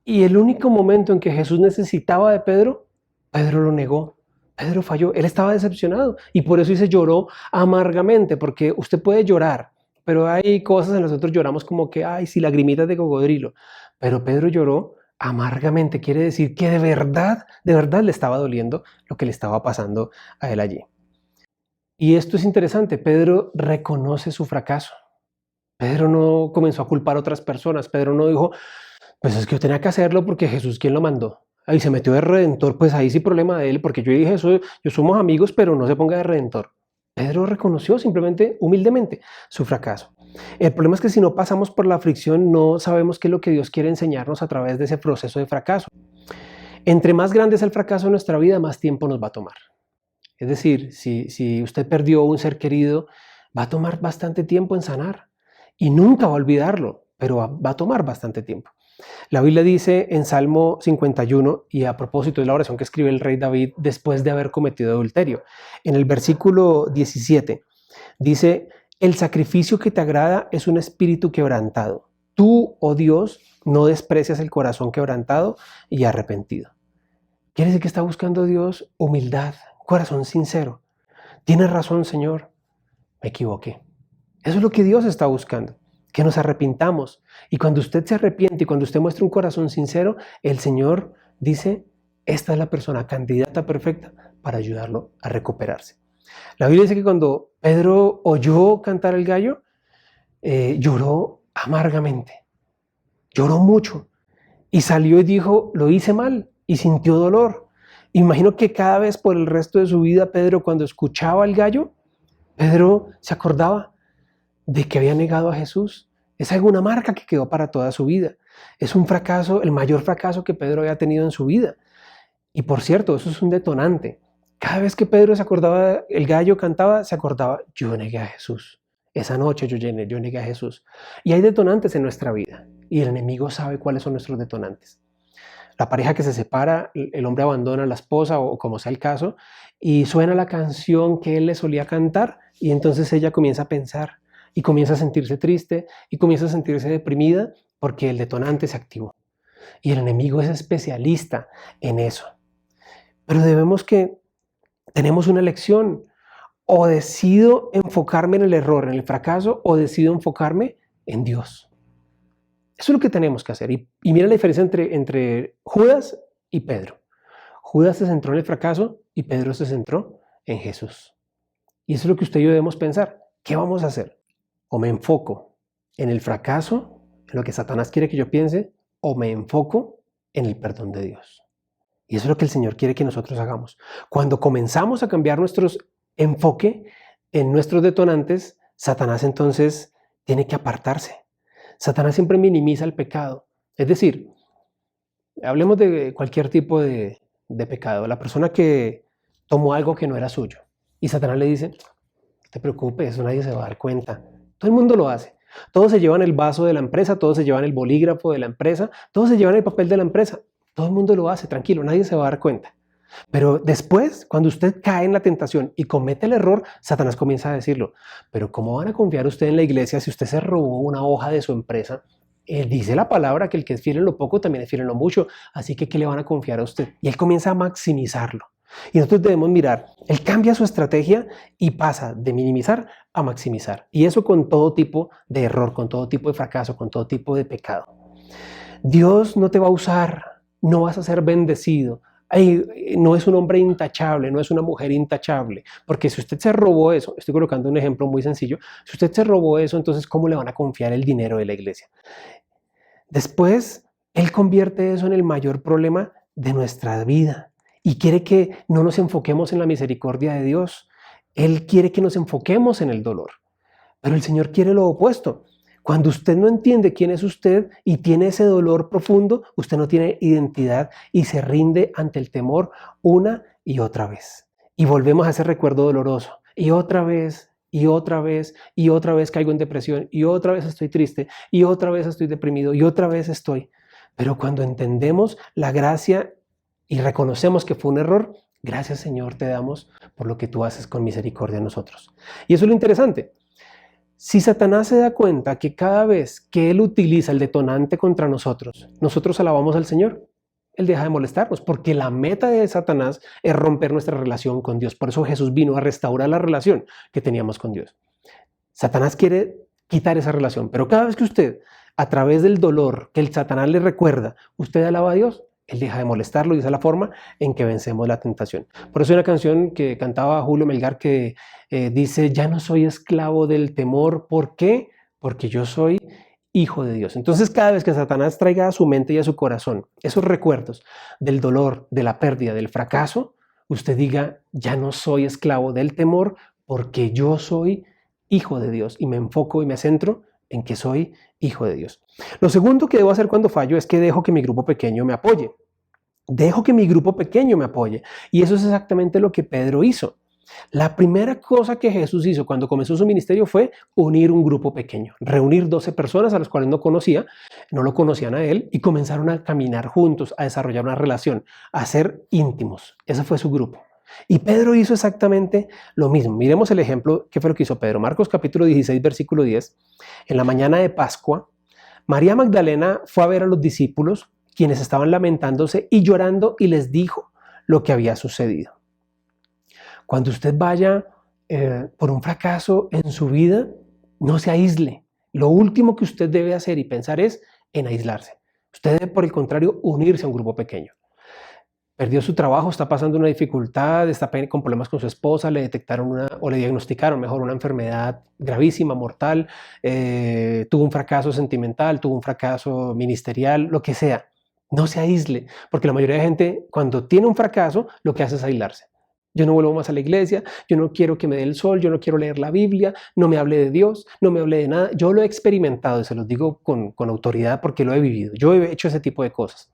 y el único momento en que Jesús necesitaba de Pedro, Pedro lo negó. Pedro falló, él estaba decepcionado y por eso dice lloró amargamente, porque usted puede llorar, pero hay cosas en las que nosotros lloramos como que, ay, sí, lagrimitas de cocodrilo, pero Pedro lloró amargamente, quiere decir que de verdad le estaba doliendo lo que le estaba pasando a él allí. Y esto es interesante, Pedro reconoce su fracaso. Pedro no comenzó a culpar a otras personas, Pedro no dijo, pues es que yo tenía que hacerlo porque Jesús, ¿quién lo mandó? Ahí se metió de redentor, pues ahí sí problema de él, porque yo dije eso, yo somos amigos, pero no se ponga de redentor. Pedro reconoció simplemente, humildemente, su fracaso. El problema es que si no pasamos por la aflicción, no sabemos qué es lo que Dios quiere enseñarnos a través de ese proceso de fracaso. Entre más grande es el fracaso en nuestra vida, más tiempo nos va a tomar. Es decir, si usted perdió un ser querido, va a tomar bastante tiempo en sanar. Y nunca va a olvidarlo, pero va a tomar bastante tiempo. La Biblia dice en Salmo 51, y a propósito de la oración que escribe el rey David después de haber cometido adulterio, en el versículo 17, dice, el sacrificio que te agrada es un espíritu quebrantado. Tú, oh Dios, no desprecias el corazón quebrantado y arrepentido. Quiere decir que está buscando Dios humildad, corazón sincero. Tienes razón, Señor, me equivoqué. Eso es lo que Dios está buscando, que nos arrepintamos. Y cuando usted se arrepiente y cuando usted muestra un corazón sincero, el Señor dice, esta es la persona candidata perfecta para ayudarlo a recuperarse. La Biblia dice que cuando Pedro oyó cantar el gallo, lloró amargamente, lloró mucho y salió y dijo, lo hice mal, y sintió dolor. Imagino que cada vez por el resto de su vida, Pedro, cuando escuchaba al gallo, Pedro se acordaba de que había negado a Jesús. Es alguna marca que quedó para toda su vida. Es un fracaso, el mayor fracaso que Pedro había tenido en su vida. Y por cierto, eso es un detonante. Cada vez que Pedro se acordaba, el gallo cantaba, se acordaba, yo negué a Jesús. Esa noche yo negué a Jesús. Y hay detonantes en nuestra vida. Y el enemigo sabe cuáles son nuestros detonantes. La pareja que se separa, el hombre abandona a la esposa o como sea el caso, y suena la canción que él le solía cantar, y entonces ella comienza a pensar, y comienza a sentirse triste, y comienza a sentirse deprimida, porque el detonante se activó. Y el enemigo es especialista en eso. Pero tenemos una elección, o decido enfocarme en el error, en el fracaso, o decido enfocarme en Dios. Eso es lo que tenemos que hacer. Y mira la diferencia entre Judas y Pedro. Judas se centró en el fracaso y Pedro se centró en Jesús. Y eso es lo que usted y yo debemos pensar. ¿Qué vamos a hacer? O me enfoco en el fracaso, en lo que Satanás quiere que yo piense, o me enfoco en el perdón de Dios. Y eso es lo que el Señor quiere que nosotros hagamos. Cuando comenzamos a cambiar nuestro enfoque en nuestros detonantes, Satanás entonces tiene que apartarse. Satanás siempre minimiza el pecado. Es decir, hablemos de cualquier tipo de pecado. La persona que tomó algo que no era suyo y Satanás le dice, no te preocupes, eso nadie se va a dar cuenta. Todo el mundo lo hace. Todos se llevan el vaso de la empresa, todos se llevan el bolígrafo de la empresa, todos se llevan el papel de la empresa. Todo el mundo lo hace, tranquilo, nadie se va a dar cuenta. Pero después, cuando usted cae en la tentación y comete el error, Satanás comienza a decirlo. Pero ¿cómo van a confiar usted en la iglesia si usted se robó una hoja de su empresa? Él dice la palabra que el que es fiel en lo poco también es fiel en lo mucho. Así que ¿qué le van a confiar a usted? Y él comienza a maximizarlo. Y nosotros debemos mirar, él cambia su estrategia y pasa de minimizar a maximizar. Y eso con todo tipo de error, con todo tipo de fracaso, con todo tipo de pecado. Dios no te va a usar, no vas a ser bendecido. No es un hombre intachable, no es una mujer intachable, porque si usted se robó eso, estoy colocando un ejemplo muy sencillo, si usted se robó eso, entonces ¿cómo le van a confiar el dinero de la iglesia? Después, él convierte eso en el mayor problema de nuestra vida y quiere que no nos enfoquemos en la misericordia de Dios. Él quiere que nos enfoquemos en el dolor, pero el Señor quiere lo opuesto. Cuando usted no entiende quién es usted y tiene ese dolor profundo, usted no tiene identidad y se rinde ante el temor una y otra vez. Y volvemos a ese recuerdo doloroso. Y otra vez, y otra vez, y otra vez caigo en depresión, y otra vez estoy triste, y otra vez estoy deprimido, y otra vez estoy. Pero cuando entendemos la gracia y reconocemos que fue un error, gracias Señor te damos por lo que tú haces con misericordia en nosotros. Y eso es lo interesante. Si Satanás se da cuenta que cada vez que él utiliza el detonante contra nosotros, nosotros alabamos al Señor, él deja de molestarnos, porque la meta de Satanás es romper nuestra relación con Dios. Por eso Jesús vino a restaurar la relación que teníamos con Dios. Satanás quiere quitar esa relación, pero cada vez que usted, a través del dolor que el Satanás le recuerda, usted alaba a Dios, él deja de molestarlo y esa es la forma en que vencemos la tentación. Por eso hay una canción que cantaba Julio Melgar que dice, ya no soy esclavo del temor. ¿Por qué? Porque yo soy hijo de Dios. Entonces cada vez que Satanás traiga a su mente y a su corazón esos recuerdos del dolor, de la pérdida, del fracaso, usted diga, ya no soy esclavo del temor porque yo soy hijo de Dios y me enfoco y me centro en que soy hijo de Dios. Lo segundo que debo hacer cuando fallo es que dejo que mi grupo pequeño me apoye. Dejo que mi grupo pequeño me apoye. Y eso es exactamente lo que Pedro hizo. La primera cosa que Jesús hizo cuando comenzó su ministerio fue unir un grupo pequeño, reunir 12 personas a las cuales no conocía, no lo conocían a él y comenzaron a caminar juntos, a desarrollar una relación, a ser íntimos. Ese fue su grupo. Y Pedro hizo exactamente lo mismo. Miremos el ejemplo, ¿qué fue lo que hizo Pedro? Marcos capítulo 16, versículo 10. En la mañana de Pascua, María Magdalena fue a ver a los discípulos, quienes estaban lamentándose y llorando, y les dijo lo que había sucedido. Cuando usted vaya por un fracaso en su vida, no se aísle. Lo último que usted debe hacer y pensar es en aislarse. Usted debe, por el contrario, unirse a un grupo pequeño. Perdió su trabajo, está pasando una dificultad, está con problemas con su esposa, le detectaron o le diagnosticaron mejor una enfermedad gravísima, mortal, tuvo un fracaso sentimental, tuvo un fracaso ministerial, lo que sea. No se aísle, porque la mayoría de gente cuando tiene un fracaso lo que hace es aislarse. Yo no vuelvo más a la iglesia, yo no quiero que me dé el sol, yo no quiero leer la Biblia, no me hable de Dios, no me hable de nada. Yo lo he experimentado y se los digo con autoridad porque lo he vivido. Yo he hecho ese tipo de cosas.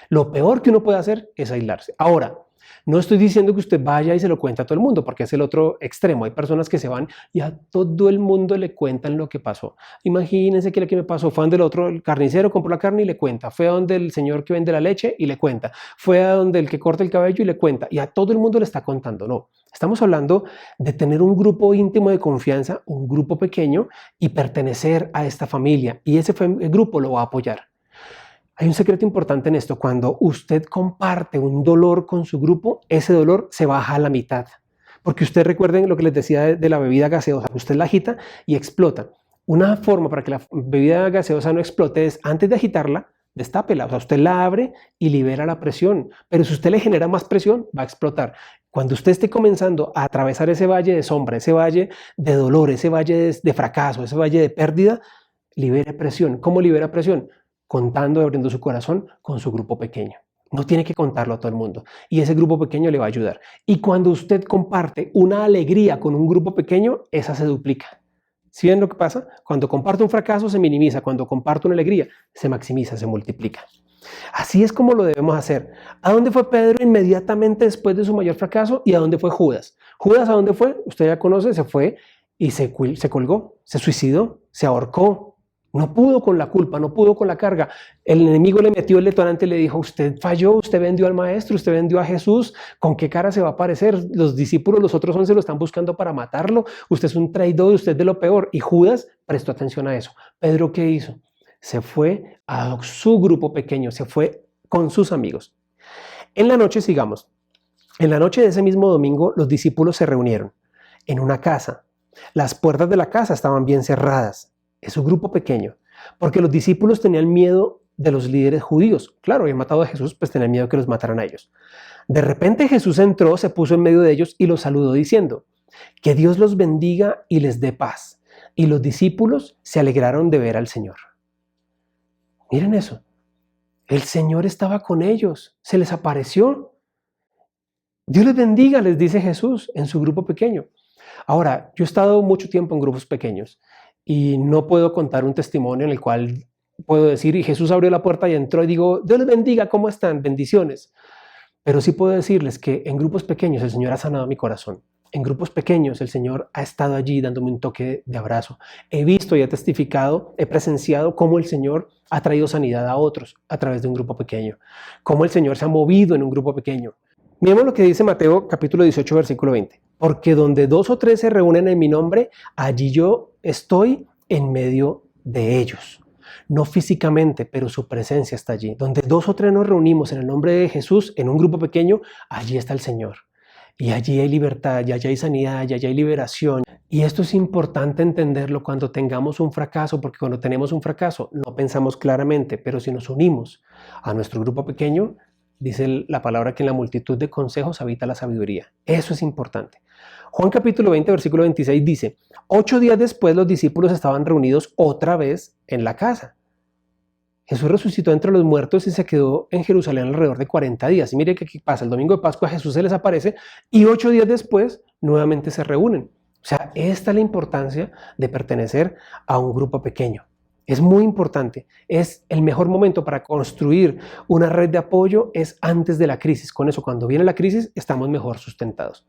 Lo peor que uno puede hacer es aislarse. Ahora, no estoy diciendo que usted vaya y se lo cuente a todo el mundo, porque es el otro extremo. Hay personas que se van y a todo el mundo le cuentan lo que pasó. Imagínense que lo que me pasó fue donde el otro, el carnicero, compró la carne y le cuenta. Fue a donde el señor que vende la leche y le cuenta. Fue a donde el que corta el cabello y le cuenta. Y a todo el mundo le está contando. No, estamos hablando de tener un grupo íntimo de confianza, un grupo pequeño y pertenecer a esta familia. Y ese grupo lo va a apoyar. Hay un secreto importante en esto. Cuando usted comparte un dolor con su grupo, ese dolor se baja a la mitad. Porque ustedes recuerden lo que les decía de la bebida gaseosa. Usted la agita y explota. Una forma para que la bebida gaseosa no explote es, antes de agitarla, destápela. O sea, usted la abre y libera la presión. Pero si usted le genera más presión, va a explotar. Cuando usted esté comenzando a atravesar ese valle de sombra, ese valle de dolor, ese valle de fracaso, ese valle de pérdida, libere presión. ¿Cómo libera presión? Contando y abriendo su corazón con su grupo pequeño. No tiene que contarlo a todo el mundo. Y ese grupo pequeño le va a ayudar. Y cuando usted comparte una alegría con un grupo pequeño, esa se duplica. ¿Sí ven lo que pasa? Cuando comparto un fracaso se minimiza. Cuando comparto una alegría se maximiza, se multiplica. Así es como lo debemos hacer. ¿A dónde fue Pedro inmediatamente después de su mayor fracaso? ¿Y a dónde fue Judas? Judas, ¿a dónde fue? Usted ya conoce, se fue y se colgó, se suicidó, se ahorcó. No pudo con la culpa, no pudo con la carga. El enemigo le metió el detonante y le dijo, usted falló, usted vendió al maestro, usted vendió a Jesús, ¿con qué cara se va a aparecer? Los discípulos, los otros 11 lo están buscando para matarlo, usted es un traidor, usted es de lo peor. Y Judas prestó atención a eso. ¿Pedro qué hizo? Se fue a su grupo pequeño, se fue con sus amigos. En la noche, sigamos. En la noche de ese mismo domingo, los discípulos se reunieron en una casa. Las puertas de la casa estaban bien cerradas. Es un grupo pequeño, porque los discípulos tenían miedo de los líderes judíos. Claro, habían matado a Jesús, pues tenían miedo que los mataran a ellos. De repente Jesús entró, se puso en medio de ellos y los saludó diciendo, que Dios los bendiga y les dé paz. Y los discípulos se alegraron de ver al Señor. Miren eso. El Señor estaba con ellos, se les apareció. Dios les bendiga, les dice Jesús en su grupo pequeño. Ahora, yo he estado mucho tiempo en grupos pequeños y no puedo contar un testimonio en el cual puedo decir, y Jesús abrió la puerta y entró y digo, Dios les bendiga, ¿cómo están? Bendiciones. Pero sí puedo decirles que en grupos pequeños el Señor ha sanado mi corazón. En grupos pequeños el Señor ha estado allí dándome un toque de abrazo. He visto y he testificado, he presenciado cómo el Señor ha traído sanidad a otros a través de un grupo pequeño. Cómo el Señor se ha movido en un grupo pequeño. Miremos lo que dice Mateo capítulo 18, versículo 20. Porque donde 2 o 3 se reúnen en mi nombre, allí yo estoy en medio de ellos. No físicamente, pero su presencia está allí. Donde 2 o 3 nos reunimos en el nombre de Jesús, en un grupo pequeño, allí está el Señor. Y allí hay libertad, y allí hay sanidad, y allí hay liberación. Y esto es importante entenderlo cuando tengamos un fracaso, porque cuando tenemos un fracaso no pensamos claramente, pero si nos unimos a nuestro grupo pequeño, dice la palabra que en la multitud de consejos habita la sabiduría. Eso es importante. Juan capítulo 20, versículo 26 dice, 8 días después los discípulos estaban reunidos otra vez en la casa. Jesús resucitó entre los muertos y se quedó en Jerusalén alrededor de 40 días. Y mire qué pasa, el domingo de Pascua Jesús se les aparece y 8 días después nuevamente se reúnen. O sea, esta es la importancia de pertenecer a un grupo pequeño. Es muy importante, es el mejor momento para construir una red de apoyo, es antes de la crisis. Con eso, cuando viene la crisis, estamos mejor sustentados.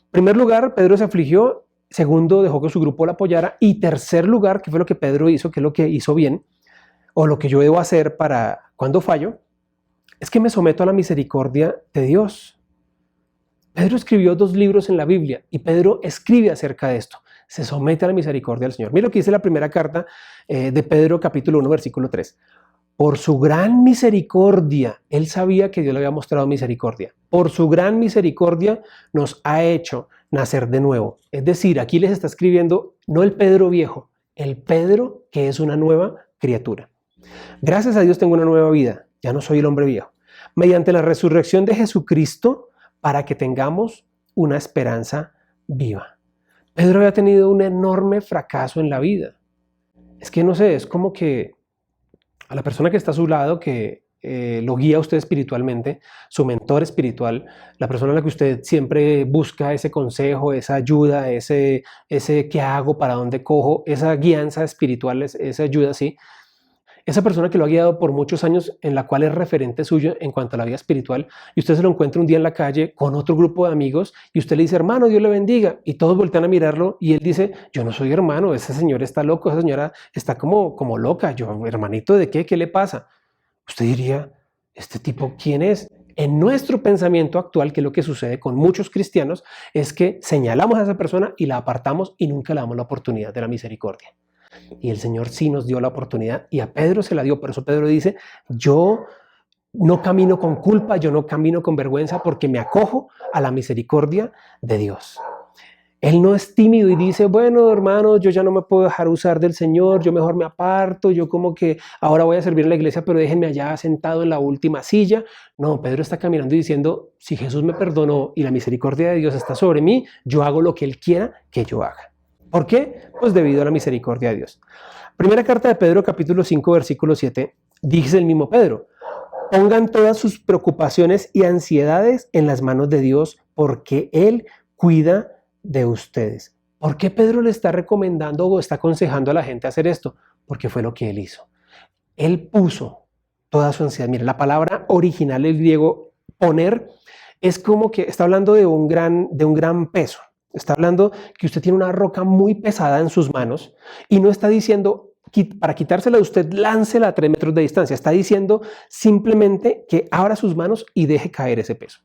En primer lugar, Pedro se afligió. Segundo, dejó que su grupo lo apoyara. Y tercer lugar, que fue lo que Pedro hizo, que es lo que hizo bien, o lo que yo debo hacer para cuando fallo, es que me someto a la misericordia de Dios. Pedro escribió 2 libros en la Biblia y Pedro escribe acerca de esto. Se somete a la misericordia del Señor. Mira lo que dice la primera carta de Pedro, capítulo 1, versículo 3. Por su gran misericordia, él sabía que Dios le había mostrado misericordia. Por su gran misericordia nos ha hecho nacer de nuevo. Es decir, aquí les está escribiendo no el Pedro viejo, el Pedro que es una nueva criatura. Gracias a Dios tengo una nueva vida, ya no soy el hombre viejo. Mediante la resurrección de Jesucristo, para que tengamos una esperanza viva. Pedro había tenido un enorme fracaso en la vida. Es que no sé, es como que a la persona que está a su lado, que lo guía a usted espiritualmente, su mentor espiritual, la persona a la que usted siempre busca ese consejo, esa ayuda, ese qué hago, para dónde cojo, esa guianza espiritual, esa ayuda así. Esa persona que lo ha guiado por muchos años, en la cual es referente suyo en cuanto a la vida espiritual, y usted se lo encuentra un día en la calle con otro grupo de amigos y usted le dice, hermano, Dios le bendiga, y todos voltean a mirarlo y él dice, yo no soy hermano, ese señor está loco, esa señora está como loca, yo, hermanito, ¿de qué? ¿Qué le pasa? Usted diría, ¿este tipo quién es? En nuestro pensamiento actual, que es lo que sucede con muchos cristianos, es que señalamos a esa persona y la apartamos y nunca le damos la oportunidad de la misericordia. Y el Señor sí nos dio la oportunidad y a Pedro se la dio. Por eso Pedro dice, yo no camino con culpa, yo no camino con vergüenza porque me acojo a la misericordia de Dios. Él no es tímido y dice, bueno, hermano, yo ya no me puedo dejar usar del Señor, yo mejor me aparto, yo como que ahora voy a servir en la iglesia, pero déjenme allá sentado en la última silla. No, Pedro está caminando y diciendo, si Jesús me perdonó y la misericordia de Dios está sobre mí, yo hago lo que Él quiera que yo haga. ¿Por qué? Pues debido a la misericordia de Dios. Primera carta de Pedro, capítulo 5, versículo 7, dice el mismo Pedro, pongan todas sus preocupaciones y ansiedades en las manos de Dios porque Él cuida de ustedes. ¿Por qué Pedro le está recomendando o está aconsejando a la gente a hacer esto? Porque fue lo que él hizo. Él puso toda su ansiedad. Mira, la palabra original del griego poner es como que está hablando de un gran peso. Está hablando que usted tiene una roca muy pesada en sus manos y no está diciendo para quitársela de usted, láncela a 3 metros de distancia. Está diciendo simplemente que abra sus manos y deje caer ese peso.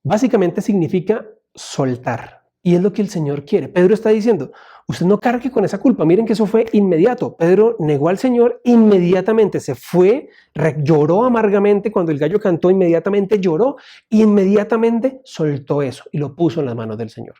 Básicamente significa soltar. Y es lo que el Señor quiere. Pedro está diciendo, usted no cargue con esa culpa. Miren que eso fue inmediato. Pedro negó al Señor inmediatamente. Se fue, lloró amargamente cuando el gallo cantó, inmediatamente lloró, inmediatamente soltó eso y lo puso en las manos del Señor.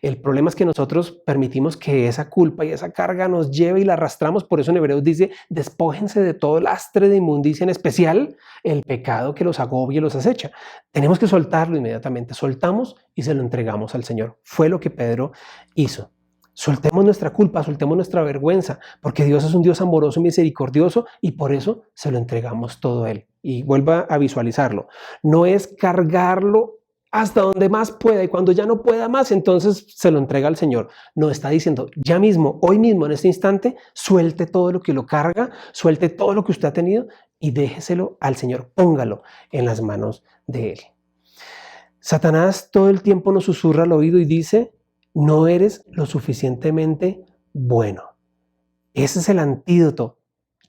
El problema es que nosotros permitimos que esa culpa y esa carga nos lleve y la arrastramos. Por eso en Hebreos dice, despójense de todo lastre de inmundicia, en especial el pecado que los agobia y los acecha. Tenemos que soltarlo inmediatamente. Soltamos y se lo entregamos al Señor. Fue lo que Pedro hizo. Soltemos nuestra culpa, soltemos nuestra vergüenza, porque Dios es un Dios amoroso y misericordioso y por eso se lo entregamos todo a Él. Y vuelva a visualizarlo. No es cargarlo hasta donde más pueda y cuando ya no pueda más, entonces se lo entrega al Señor. No, está diciendo ya mismo, hoy mismo, en este instante, suelte todo lo que lo carga, suelte todo lo que usted ha tenido y déjeselo al Señor, póngalo en las manos de Él. Satanás todo el tiempo nos susurra al oído y dice, no eres lo suficientemente bueno. Ese es el antídoto,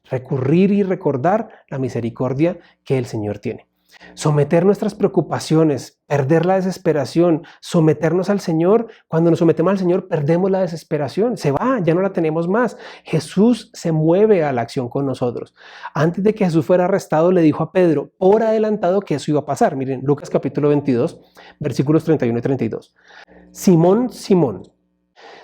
recurrir y recordar la misericordia que el Señor tiene. Someter nuestras preocupaciones, perder la desesperación, someternos al Señor. Cuando nos sometemos al Señor, perdemos la desesperación. Se va, ya no la tenemos más. Jesús se mueve a la acción con nosotros. Antes de que Jesús fuera arrestado, le dijo a Pedro, por adelantado, que eso iba a pasar. Miren, Lucas capítulo 22, versículos 31 y 32. Simón, Simón,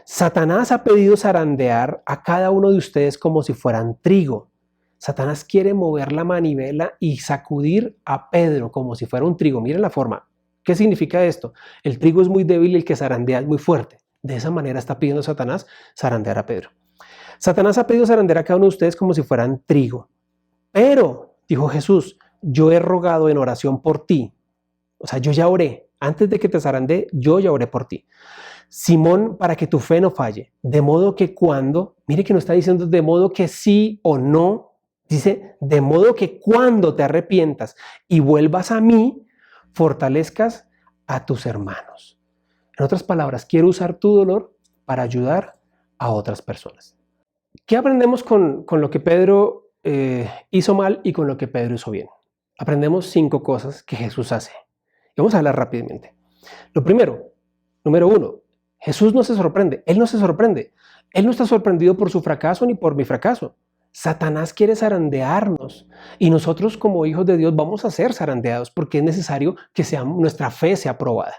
Satanás ha pedido zarandear a cada uno de ustedes como si fueran trigo. Satanás quiere mover la manivela y sacudir a Pedro como si fuera un trigo. Miren la forma. ¿Qué significa esto? El trigo es muy débil y el que zarandea es muy fuerte. De esa manera está pidiendo Satanás zarandear a Pedro. Satanás ha pedido zarandear a cada uno de ustedes como si fueran trigo. Pero, dijo Jesús, yo he rogado en oración por ti. O sea, yo ya oré. Antes de que te zarandee, yo ya oré por ti. Simón, para que tu fe no falle. De modo que cuando, mire que no está diciendo de modo que sí o no. Dice, de modo que cuando te arrepientas y vuelvas a mí, fortalezcas a tus hermanos. En otras palabras, quiero usar tu dolor para ayudar a otras personas. ¿Qué aprendemos con lo que Pedro hizo mal y con lo que Pedro hizo bien? Aprendemos 5 cosas que Jesús hace. Y vamos a hablar rápidamente. Lo primero, número 1, Jesús no se sorprende. Él no se sorprende. Él no está sorprendido por su fracaso ni por mi fracaso. Satanás quiere zarandearnos y nosotros como hijos de Dios vamos a ser zarandeados porque es necesario que nuestra fe sea probada.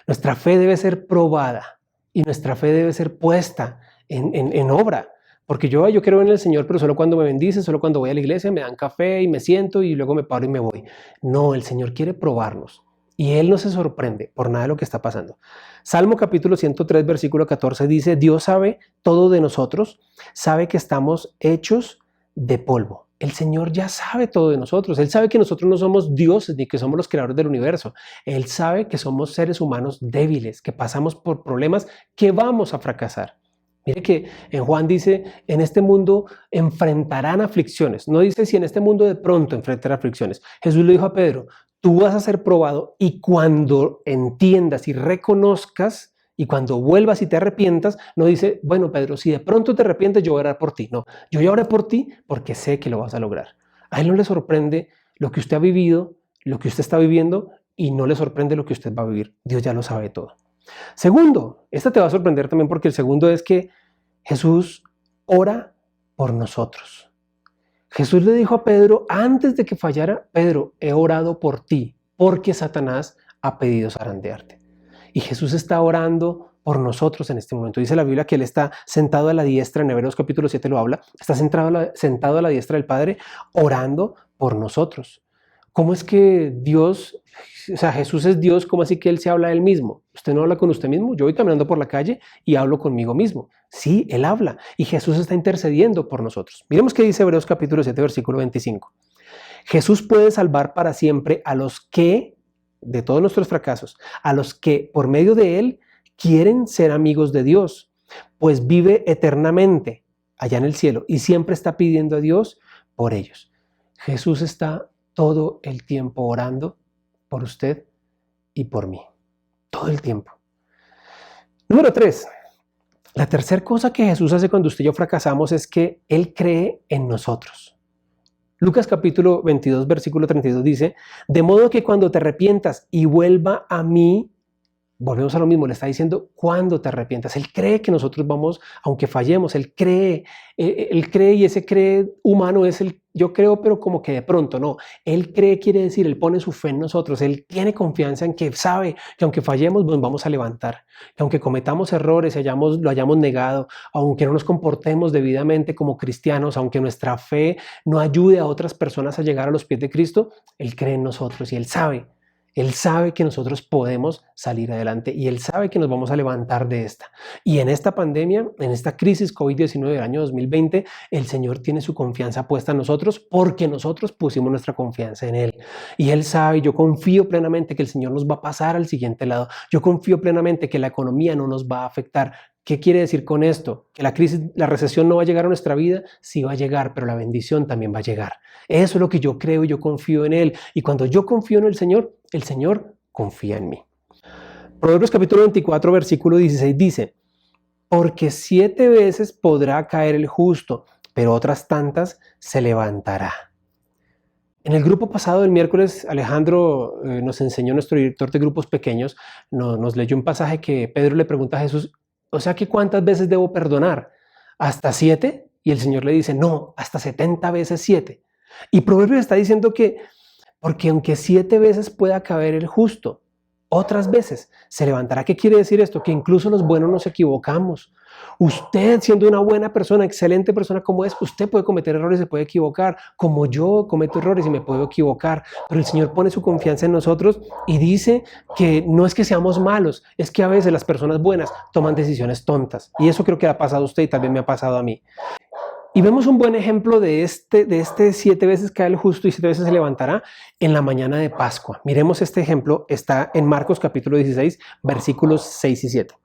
Nuestra fe debe ser probada y nuestra fe debe ser puesta en obra. Porque yo creo en el Señor, pero solo cuando me bendice, solo cuando voy a la iglesia, me dan café y me siento y luego me paro y me voy. No, el Señor quiere probarnos. Y Él no se sorprende por nada de lo que está pasando. Salmo capítulo 103, versículo 14 dice, Dios sabe todo de nosotros, sabe que estamos hechos de polvo. El Señor ya sabe todo de nosotros. Él sabe que nosotros no somos dioses ni que somos los creadores del universo. Él sabe que somos seres humanos débiles, que pasamos por problemas, que vamos a fracasar. Mire que en Juan dice, en este mundo enfrentarán aflicciones. No dice si en este mundo de pronto enfrentarán aflicciones. Jesús le dijo a Pedro, tú vas a ser probado y cuando entiendas y reconozcas y cuando vuelvas y te arrepientas, no dice, bueno Pedro, si de pronto te arrepientes yo voy a orar por ti. No, yo ya oré por ti porque sé que lo vas a lograr. A Él no le sorprende lo que usted ha vivido, lo que usted está viviendo y no le sorprende lo que usted va a vivir. Dios ya lo sabe todo. Segundo, esta te va a sorprender también porque el segundo es que Jesús ora por nosotros. Jesús le dijo a Pedro antes de que fallara: Pedro, he orado por ti porque Satanás ha pedido zarandearte. Y Jesús está orando por nosotros en este momento. Dice la Biblia que Él está sentado a la diestra, en Hebreos capítulo 7 lo habla, está sentado a la diestra del Padre orando por nosotros. ¿Cómo es que Dios, o sea, Jesús es Dios, cómo así que Él se habla a Él mismo? ¿Usted no habla con usted mismo? Yo voy caminando por la calle y hablo conmigo mismo. Sí, Él habla y Jesús está intercediendo por nosotros. Miremos qué dice Hebreos capítulo 7, versículo 25. Jesús puede salvar para siempre a los que, de todos nuestros fracasos, a los que por medio de Él quieren ser amigos de Dios, pues vive eternamente allá en el cielo y siempre está pidiendo a Dios por ellos. Jesús está todo el tiempo orando por usted y por mí. Todo el tiempo. Número 3. La tercera cosa que Jesús hace cuando usted y yo fracasamos es que Él cree en nosotros. Lucas capítulo 22, versículo 32 dice: de modo que cuando te arrepientas y vuelva a mí, volvemos a lo mismo, le está diciendo cuando te arrepientas. Él cree que nosotros vamos, aunque fallemos, Él cree y ese cree humano es el yo creo, pero como que de pronto, no. Él cree, quiere decir, Él pone su fe en nosotros, Él tiene confianza en que sabe que aunque fallemos, nos vamos a levantar, que aunque cometamos errores, lo hayamos negado, aunque no nos comportemos debidamente como cristianos, aunque nuestra fe no ayude a otras personas a llegar a los pies de Cristo, Él cree en nosotros y Él sabe que nosotros podemos salir adelante y Él sabe que nos vamos a levantar de esta. Y en esta pandemia, en esta crisis COVID-19 del año 2020, el Señor tiene su confianza puesta en nosotros porque nosotros pusimos nuestra confianza en Él. Y Él sabe, yo confío plenamente que el Señor nos va a pasar al siguiente lado. Yo confío plenamente que la economía no nos va a afectar. ¿Qué quiere decir con esto? ¿Que la recesión no va a llegar a nuestra vida? Sí va a llegar, pero la bendición también va a llegar. Eso es lo que yo creo y yo confío en Él. Y cuando yo confío en el Señor confía en mí. Proverbios capítulo 24, versículo 16 dice: porque 7 veces podrá caer el justo, pero otras tantas se levantará. En el grupo pasado del miércoles, Alejandro nos enseñó, nuestro director de grupos pequeños, nos leyó un pasaje que Pedro le pregunta a Jesús: o sea que ¿cuántas veces debo perdonar? ¿Hasta 7? Y el Señor le dice: no, hasta 70 veces 7. Y Proverbios está diciendo que porque aunque 7 veces pueda caer el justo, otras veces se levantará. ¿Qué quiere decir esto? Que incluso los buenos nos equivocamos. Usted, siendo una buena persona, excelente persona como es, usted puede cometer errores, se puede equivocar, como yo cometo errores y me puedo equivocar, pero el Señor pone su confianza en nosotros y dice que no es que seamos malos, es que a veces las personas buenas toman decisiones tontas, y eso creo que le ha pasado a usted y también me ha pasado a mí. Y vemos un buen ejemplo de este 7 veces cae el justo y 7 veces se levantará en la mañana de Pascua. Miremos este ejemplo, está en Marcos capítulo 16, versículos 6 y 7.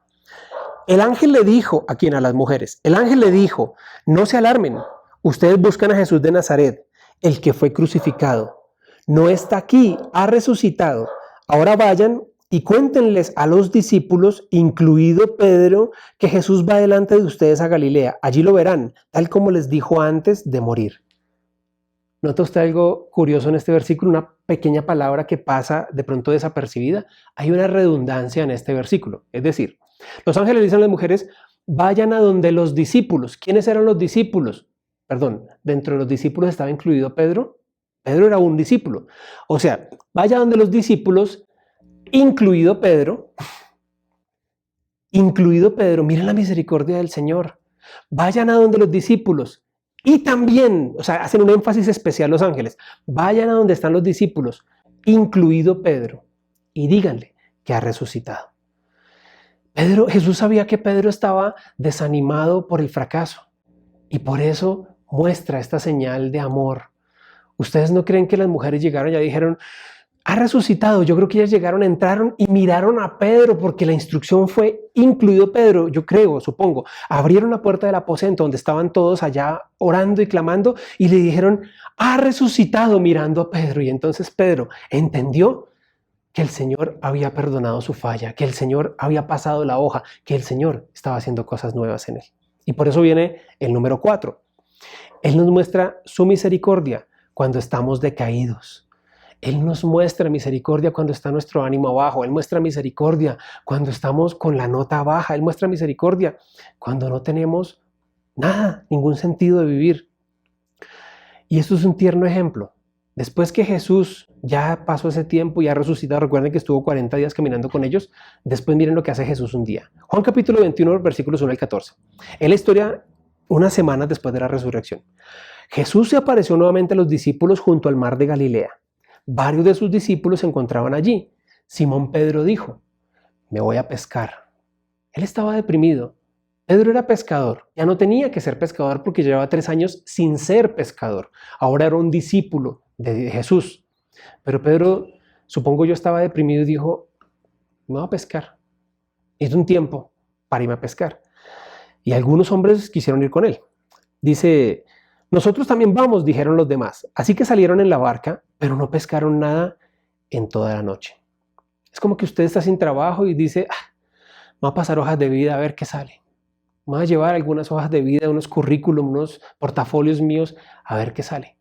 El ángel le dijo, ¿a quién? A las mujeres. El ángel le dijo: no se alarmen, ustedes buscan a Jesús de Nazaret, el que fue crucificado. No está aquí, ha resucitado. Ahora vayan y cuéntenles a los discípulos, incluido Pedro, que Jesús va delante de ustedes a Galilea. Allí lo verán, tal como les dijo antes de morir. ¿Nota usted algo curioso en este versículo? Una pequeña palabra que pasa de pronto desapercibida. Hay una redundancia en este versículo. Es decir, los ángeles le dicen a las mujeres: vayan a donde los discípulos. ¿Quiénes eran los discípulos? Perdón, dentro de los discípulos estaba incluido Pedro. Pedro era un discípulo. O sea, vaya donde los discípulos, incluido Pedro. Miren la misericordia del Señor. Vayan a donde los discípulos. Y también, o sea, hacen un énfasis especial los ángeles. Vayan a donde están los discípulos, incluido Pedro, y díganle que ha resucitado. Jesús sabía que Pedro estaba desanimado por el fracaso y por eso muestra esta señal de amor. ¿Ustedes no creen que las mujeres llegaron y ya dijeron: ha resucitado? Yo creo que ellas llegaron, entraron y miraron a Pedro, porque la instrucción fue incluido Pedro, yo creo, supongo. Abrieron la puerta del aposento donde estaban todos allá orando y clamando y le dijeron: ha resucitado, mirando a Pedro. Y entonces Pedro entendió que el Señor había perdonado su falla, que el Señor había pasado la hoja, que el Señor estaba haciendo cosas nuevas en él. Y por eso viene el número 4. Él nos muestra su misericordia cuando estamos decaídos. Él nos muestra misericordia cuando está nuestro ánimo abajo. Él muestra misericordia cuando estamos con la nota baja. Él muestra misericordia cuando no tenemos nada, ningún sentido de vivir. Y esto es un tierno ejemplo. Después que Jesús ya pasó ese tiempo y ha resucitado, recuerden que estuvo 40 días caminando con ellos, después miren lo que hace Jesús un día. Juan capítulo 21, versículos 1 al 14. Es la historia unas semanas después de la resurrección. Jesús se apareció nuevamente a los discípulos junto al mar de Galilea. Varios de sus discípulos se encontraban allí. Simón Pedro dijo, me voy a pescar. Él estaba deprimido. Pedro era pescador, ya no tenía que ser pescador porque llevaba 3 años sin ser pescador. Ahora era un discípulo de Jesús. Pero Pedro, supongo yo, estaba deprimido y dijo, me voy a pescar. Hizo un tiempo para irme a pescar. Y algunos hombres quisieron ir con él. Dice, nosotros también vamos, dijeron los demás. Así que salieron en la barca, pero no pescaron nada en toda la noche. Es como que usted está sin trabajo y dice, me voy a pasar hojas de vida a ver qué sale. Me voy a llevar algunas hojas de vida, unos currículum, unos portafolios míos, a ver qué sale.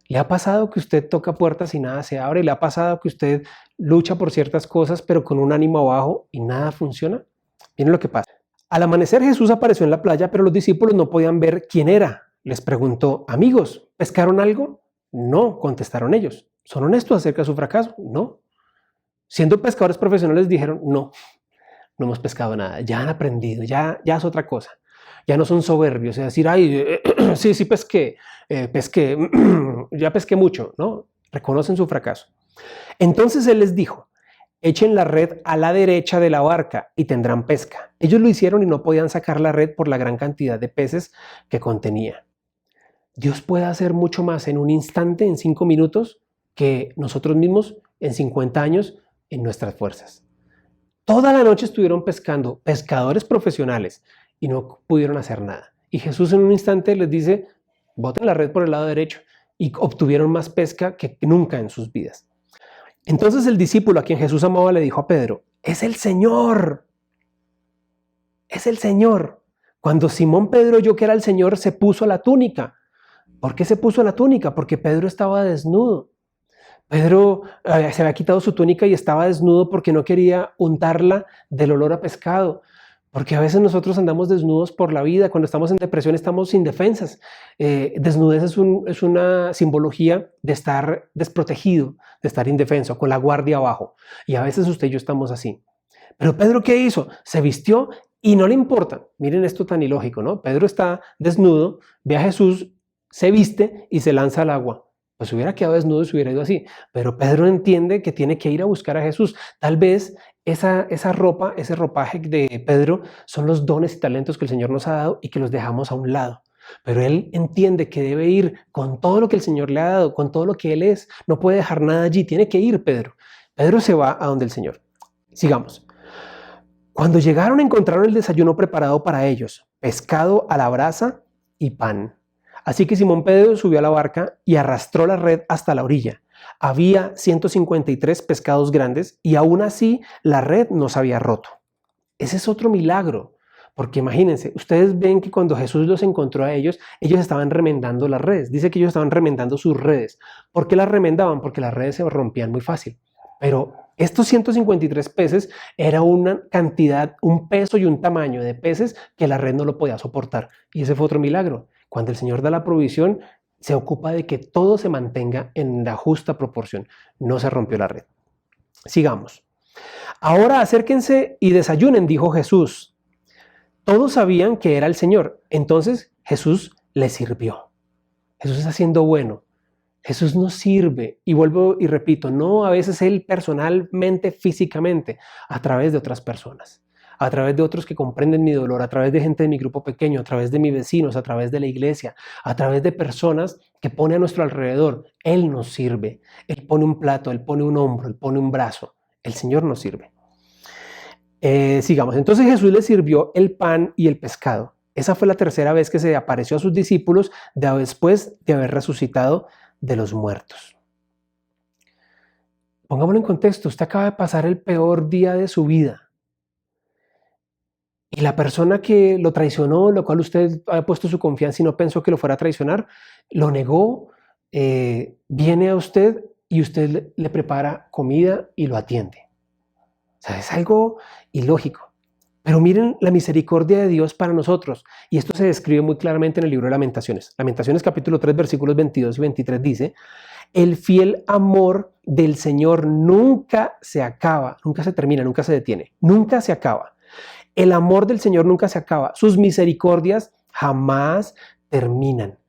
¿Le ha pasado que usted toca puertas y nada se abre? ¿Le ha pasado que usted lucha por ciertas cosas, pero con un ánimo abajo y nada funciona? Miren lo que pasa. Al amanecer Jesús apareció en la playa, pero los discípulos no podían ver quién era. Les preguntó, amigos, ¿pescaron algo? No, contestaron ellos. ¿Son honestos acerca de su fracaso? No. Siendo pescadores profesionales dijeron, no hemos pescado nada, ya han aprendido, ya es otra cosa. Ya no son soberbios, es decir, sí pesqué, ya pesqué mucho, ¿no? Reconocen su fracaso. Entonces él les dijo, echen la red a la derecha de la barca y tendrán pesca. Ellos lo hicieron y no podían sacar la red por la gran cantidad de peces que contenía. Dios puede hacer mucho más en un instante, en 5 minutos, que nosotros mismos en 50 años en nuestras fuerzas. Toda la noche estuvieron pescando, pescadores profesionales, y no pudieron hacer nada. Y Jesús en un instante les dice, boten la red por el lado derecho, y obtuvieron más pesca que nunca en sus vidas. Entonces el discípulo a quien Jesús amaba le dijo a Pedro, es el Señor, es el Señor. Cuando Simón Pedro oyó que era el Señor, se puso la túnica. ¿Por qué se puso la túnica? Porque Pedro estaba desnudo. Pedro se había quitado su túnica y estaba desnudo porque no quería untarla del olor a pescado. Porque a veces nosotros andamos desnudos por la vida. Cuando estamos en depresión estamos indefensas. Desnudez es una simbología de estar desprotegido, de estar indefenso, con la guardia abajo. Y a veces usted y yo estamos así. Pero Pedro, ¿qué hizo? Se vistió y no le importa. Miren esto tan ilógico, ¿no? Pedro está desnudo, ve a Jesús, se viste y se lanza al agua. Pues hubiera quedado desnudo y se hubiera ido así. Pero Pedro entiende que tiene que ir a buscar a Jesús. Tal vez esa ropa, ese ropaje de Pedro son los dones y talentos que el Señor nos ha dado y que los dejamos a un lado. Pero él entiende que debe ir con todo lo que el Señor le ha dado, con todo lo que él es. No puede dejar nada allí, tiene que ir Pedro. Pedro se va a donde el Señor. Sigamos. Cuando llegaron encontraron el desayuno preparado para ellos, pescado a la brasa y pan. Así que Simón Pedro subió a la barca y arrastró la red hasta la orilla. Había 153 pescados grandes y aún así la red no se había roto. Ese es otro milagro, porque imagínense, ustedes ven que cuando Jesús los encontró a ellos estaban remendando las redes. Dice que ellos estaban remendando sus redes. ¿Por qué las remendaban? Porque las redes se rompían muy fácil. Pero estos 153 peces era una cantidad, un peso y un tamaño de peces que la red no lo podía soportar. Y ese fue otro milagro. Cuando el Señor da la provisión, se ocupa de que todo se mantenga en la justa proporción. No se rompió la red. Sigamos. Ahora acérquense y desayunen, dijo Jesús. Todos sabían que era el Señor. Entonces Jesús les sirvió. Jesús está siendo bueno. Jesús nos sirve. Y vuelvo y repito, no a veces Él personalmente, físicamente, a través de otras personas. A través de otros que comprenden mi dolor, a través de gente de mi grupo pequeño, a través de mis vecinos, a través de la iglesia, a través de personas que pone a nuestro alrededor. Él nos sirve. Él pone un plato, Él pone un hombro, Él pone un brazo. El Señor nos sirve. Sigamos. Entonces Jesús les sirvió el pan y el pescado. Esa fue la tercera vez que se apareció a sus discípulos después de haber resucitado de los muertos. Pongámoslo en contexto. Usted acaba de pasar el peor día de su vida. Y la persona que lo traicionó, lo cual usted ha puesto su confianza y no pensó que lo fuera a traicionar, lo negó, viene a usted y usted le prepara comida y lo atiende. O sea, es algo ilógico. Pero miren la misericordia de Dios para nosotros. Y esto se describe muy claramente en el libro de Lamentaciones. Lamentaciones capítulo 3, versículos 22 y 23 dice: el fiel amor del Señor nunca se acaba, nunca se termina, nunca se detiene, nunca se acaba. El amor del Señor nunca se acaba. Sus misericordias jamás terminan.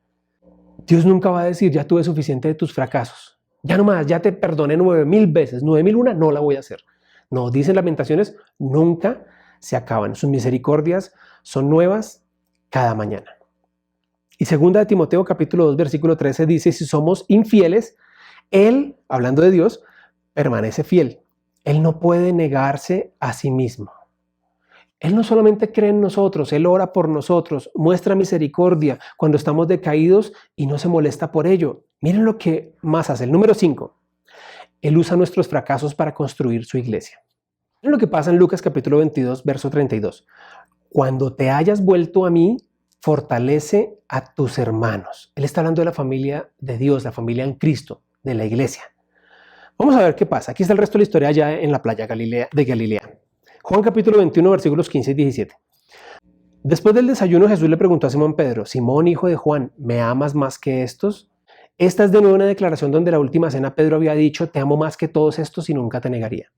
Dios nunca va a decir: ya tuve suficiente de tus fracasos. Ya no más, ya te perdoné 9,000 veces. 9,001 no la voy a hacer. No, dicen Lamentaciones, nunca se acaban. Sus misericordias son nuevas cada mañana. Y 2 de Timoteo capítulo 2 versículo 13 dice: si somos infieles, Él, hablando de Dios, permanece fiel. Él no puede negarse a sí mismo. Él no solamente cree en nosotros, Él ora por nosotros, muestra misericordia cuando estamos decaídos y no se molesta por ello. Miren lo que más hace. El número 5. Él usa nuestros fracasos para construir su iglesia. Miren lo que pasa en Lucas capítulo 22, verso 32. Cuando te hayas vuelto a mí, fortalece a tus hermanos. Él está hablando de la familia de Dios, la familia en Cristo, de la iglesia. Vamos a ver qué pasa. Aquí está el resto de la historia ya en la playa de Galilea. Juan capítulo 21, versículos 15 y 17. Después del desayuno, Jesús le preguntó a Simón Pedro: Simón, hijo de Juan, ¿me amas más que estos? Esta es de nuevo una declaración donde la última cena Pedro había dicho: te amo más que todos estos y nunca te negaría.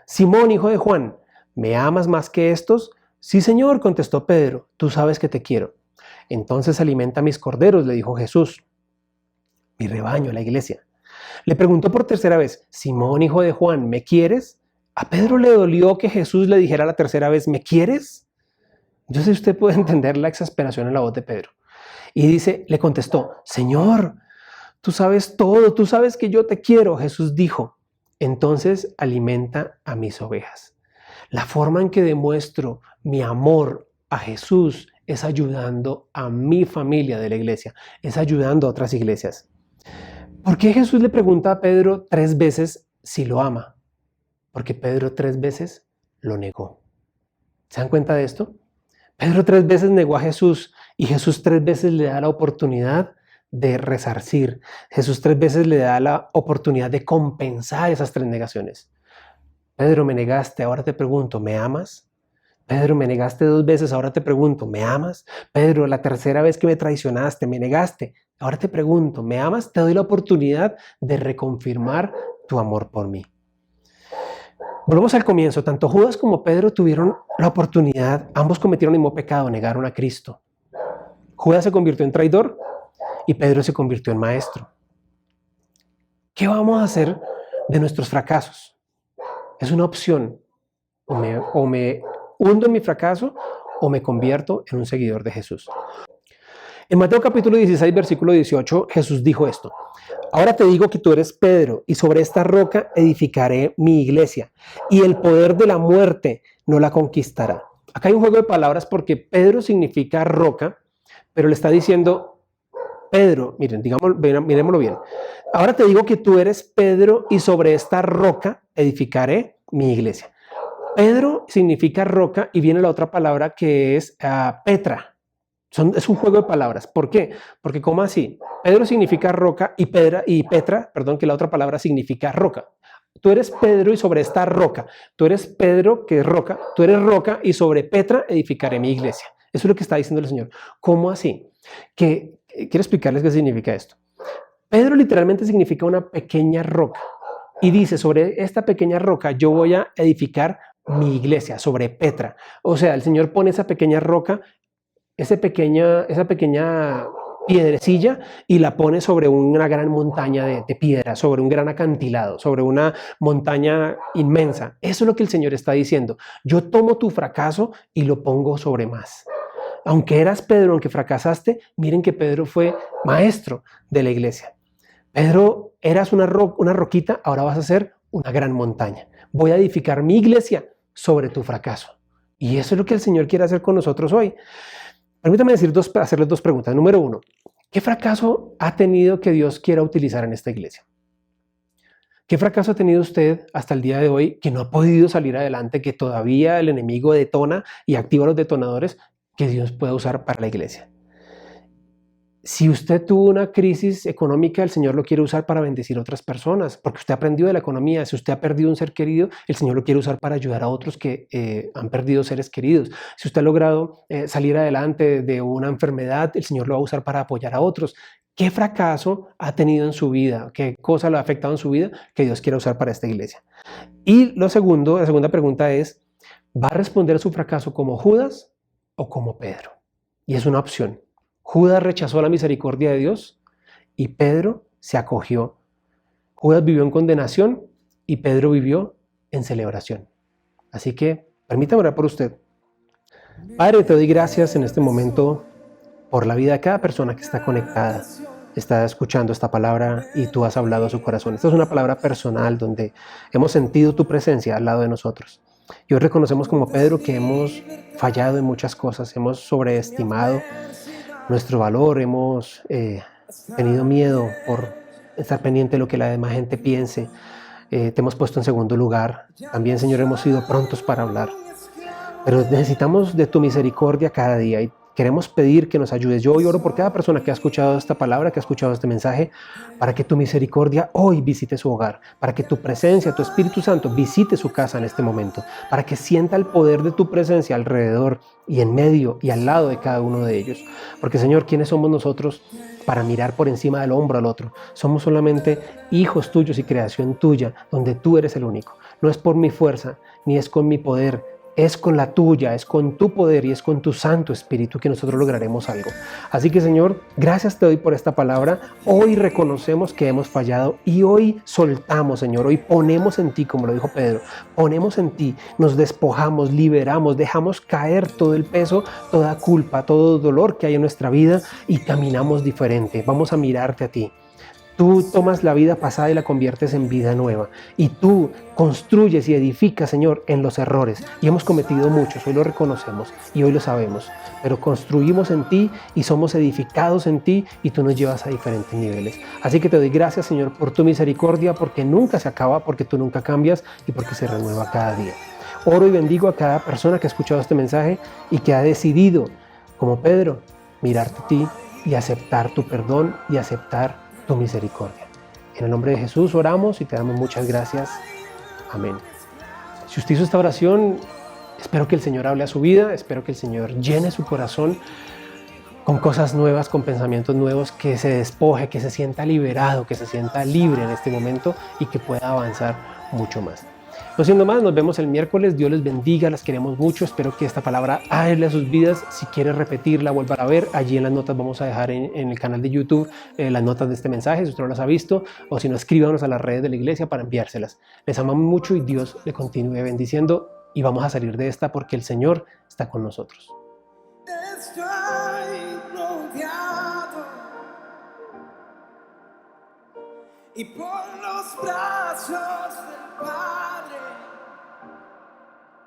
Simón, hijo de Juan, ¿me amas más que estos? Sí, Señor, contestó Pedro, tú sabes que te quiero. Entonces alimenta mis corderos, le dijo Jesús. Mi rebaño, la iglesia. Le preguntó por tercera vez: Simón, hijo de Juan, ¿me quieres? A Pedro le dolió que Jesús le dijera la tercera vez: ¿me quieres? Yo sé si usted puede entender la exasperación en la voz de Pedro. Y dice, le contestó: Señor, tú sabes todo, tú sabes que yo te quiero. Jesús dijo: entonces alimenta a mis ovejas. La forma en que demuestro mi amor a Jesús es ayudando a mi familia de la iglesia, es ayudando a otras iglesias. ¿Por qué Jesús le pregunta a Pedro 3 veces si lo ama? Porque Pedro 3 veces lo negó. ¿Se dan cuenta de esto? Pedro 3 veces negó a Jesús y Jesús 3 veces le da la oportunidad de resarcir. Jesús 3 veces le da la oportunidad de compensar esas 3 negaciones. Pedro, me negaste, ahora te pregunto, ¿me amas? Pedro, me negaste 2 veces, ahora te pregunto, ¿me amas? Pedro, la tercera vez que me traicionaste, me negaste, ahora te pregunto, ¿me amas? Te doy la oportunidad de reconfirmar tu amor por mí. Volvemos al comienzo. Tanto Judas como Pedro tuvieron la oportunidad, ambos cometieron el mismo pecado, negaron a Cristo. Judas se convirtió en traidor y Pedro se convirtió en maestro. ¿Qué vamos a hacer de nuestros fracasos? Es una opción. O me hundo en mi fracaso o me convierto en un seguidor de Jesús. En Mateo capítulo 16, versículo 18, Jesús dijo esto: ahora te digo que tú eres Pedro, y sobre esta roca edificaré mi iglesia, y el poder de la muerte no la conquistará. Acá hay un juego de palabras porque Pedro significa roca, pero le está diciendo, Pedro, miren, miremoslo bien. Ahora te digo que tú eres Pedro, y sobre esta roca edificaré mi iglesia. Pedro significa roca, y viene la otra palabra que es Petra. Es un juego de palabras. ¿Por qué? Porque ¿cómo así? Pedro significa roca y Petra, que la otra palabra significa roca. Tú eres Pedro y sobre esta roca. Tú eres Pedro, que es roca. Tú eres roca y sobre Petra edificaré mi iglesia. Eso es lo que está diciendo el Señor. ¿Cómo así? Quiero explicarles qué significa esto. Pedro literalmente significa una pequeña roca. Y dice, sobre esta pequeña roca yo voy a edificar mi iglesia, sobre Petra. O sea, el Señor pone esa pequeña roca, esa pequeña piedrecilla, y la pone sobre una gran montaña de piedra, sobre un gran acantilado, sobre una montaña inmensa. Eso es lo que el Señor está diciendo. Yo tomo tu fracaso y lo pongo sobre más. Aunque eras Pedro, aunque fracasaste, miren que Pedro fue maestro de la iglesia. Pedro, eras una roquita, ahora vas a ser una gran montaña. Voy a edificar mi iglesia sobre tu fracaso. Y eso es lo que el Señor quiere hacer con nosotros hoy. Permítame hacerles 2 preguntas. Número 1, ¿qué fracaso ha tenido que Dios quiera utilizar en esta iglesia? ¿Qué fracaso ha tenido usted hasta el día de hoy que no ha podido salir adelante, que todavía el enemigo detona y activa los detonadores que Dios puede usar para la iglesia? Si usted tuvo una crisis económica, el Señor lo quiere usar para bendecir a otras personas, porque usted aprendió de la economía. Si usted ha perdido un ser querido, el Señor lo quiere usar para ayudar a otros que han perdido seres queridos. Si usted ha logrado salir adelante de una enfermedad, el Señor lo va a usar para apoyar a otros. ¿Qué fracaso ha tenido en su vida? ¿Qué cosa lo ha afectado en su vida que Dios quiera usar para esta iglesia? Y la segunda pregunta es, ¿va a responder a su fracaso como Judas o como Pedro? Y es una opción. Judas rechazó la misericordia de Dios y Pedro se acogió. Judas vivió en condenación y Pedro vivió en celebración. Así que permítame orar por usted. Padre, te doy gracias en este momento por la vida de cada persona que está conectada, está escuchando esta palabra y tú has hablado a su corazón. Esta es una palabra personal donde hemos sentido tu presencia al lado de nosotros. Y hoy reconocemos como Pedro que hemos fallado en muchas cosas, hemos sobreestimado nuestro valor, hemos tenido miedo por estar pendiente de lo que la demás gente piense, te hemos puesto en segundo lugar. También, Señor, hemos sido prontos para hablar, pero necesitamos de tu misericordia cada día y queremos pedir que nos ayudes. Yo hoy oro por cada persona que ha escuchado esta palabra, que ha escuchado este mensaje, para que tu misericordia hoy visite su hogar, para que tu presencia, tu Espíritu Santo visite su casa en este momento, para que sienta el poder de tu presencia alrededor y en medio y al lado de cada uno de ellos. Porque, Señor, ¿quiénes somos nosotros para mirar por encima del hombro al otro? Somos solamente hijos tuyos y creación tuya, donde tú eres el único. No es por mi fuerza, ni es con mi poder, es con la tuya, es con tu poder y es con tu Santo Espíritu que nosotros lograremos algo. Así que, Señor, gracias te doy por esta palabra. Hoy reconocemos que hemos fallado y hoy soltamos, Señor. Hoy ponemos en ti, como lo dijo Pedro, ponemos en ti, nos despojamos, liberamos, dejamos caer todo el peso, toda culpa, todo dolor que hay en nuestra vida y caminamos diferente. Vamos a mirarte a ti. Tú tomas la vida pasada y la conviertes en vida nueva. Y tú construyes y edificas, Señor, en los errores. Y hemos cometido muchos, hoy lo reconocemos y hoy lo sabemos. Pero construimos en ti y somos edificados en ti y tú nos llevas a diferentes niveles. Así que te doy gracias, Señor, por tu misericordia, porque nunca se acaba, porque tú nunca cambias y porque se renueva cada día. Oro y bendigo a cada persona que ha escuchado este mensaje y que ha decidido, como Pedro, mirarte a ti y aceptar tu perdón y aceptar tu misericordia. En el nombre de Jesús oramos y te damos muchas gracias. Amén. Si usted hizo esta oración, espero que el Señor hable a su vida, espero que el Señor llene su corazón con cosas nuevas, con pensamientos nuevos, que se despoje, que se sienta liberado, que se sienta libre en este momento y que pueda avanzar mucho más. No siendo más, nos vemos el miércoles. Dios les bendiga, las queremos mucho. Espero que esta palabra hable a sus vidas. Si quieres repetirla, vuelvan a ver. Allí en las notas vamos a dejar en el canal de YouTube las notas de este mensaje, si usted no las ha visto, o si no, escríbanos a las redes de la iglesia para enviárselas. Les amamos mucho y Dios le continúe bendiciendo y vamos a salir de esta porque el Señor está con nosotros.
Estoy rodeado y por los brazos del Padre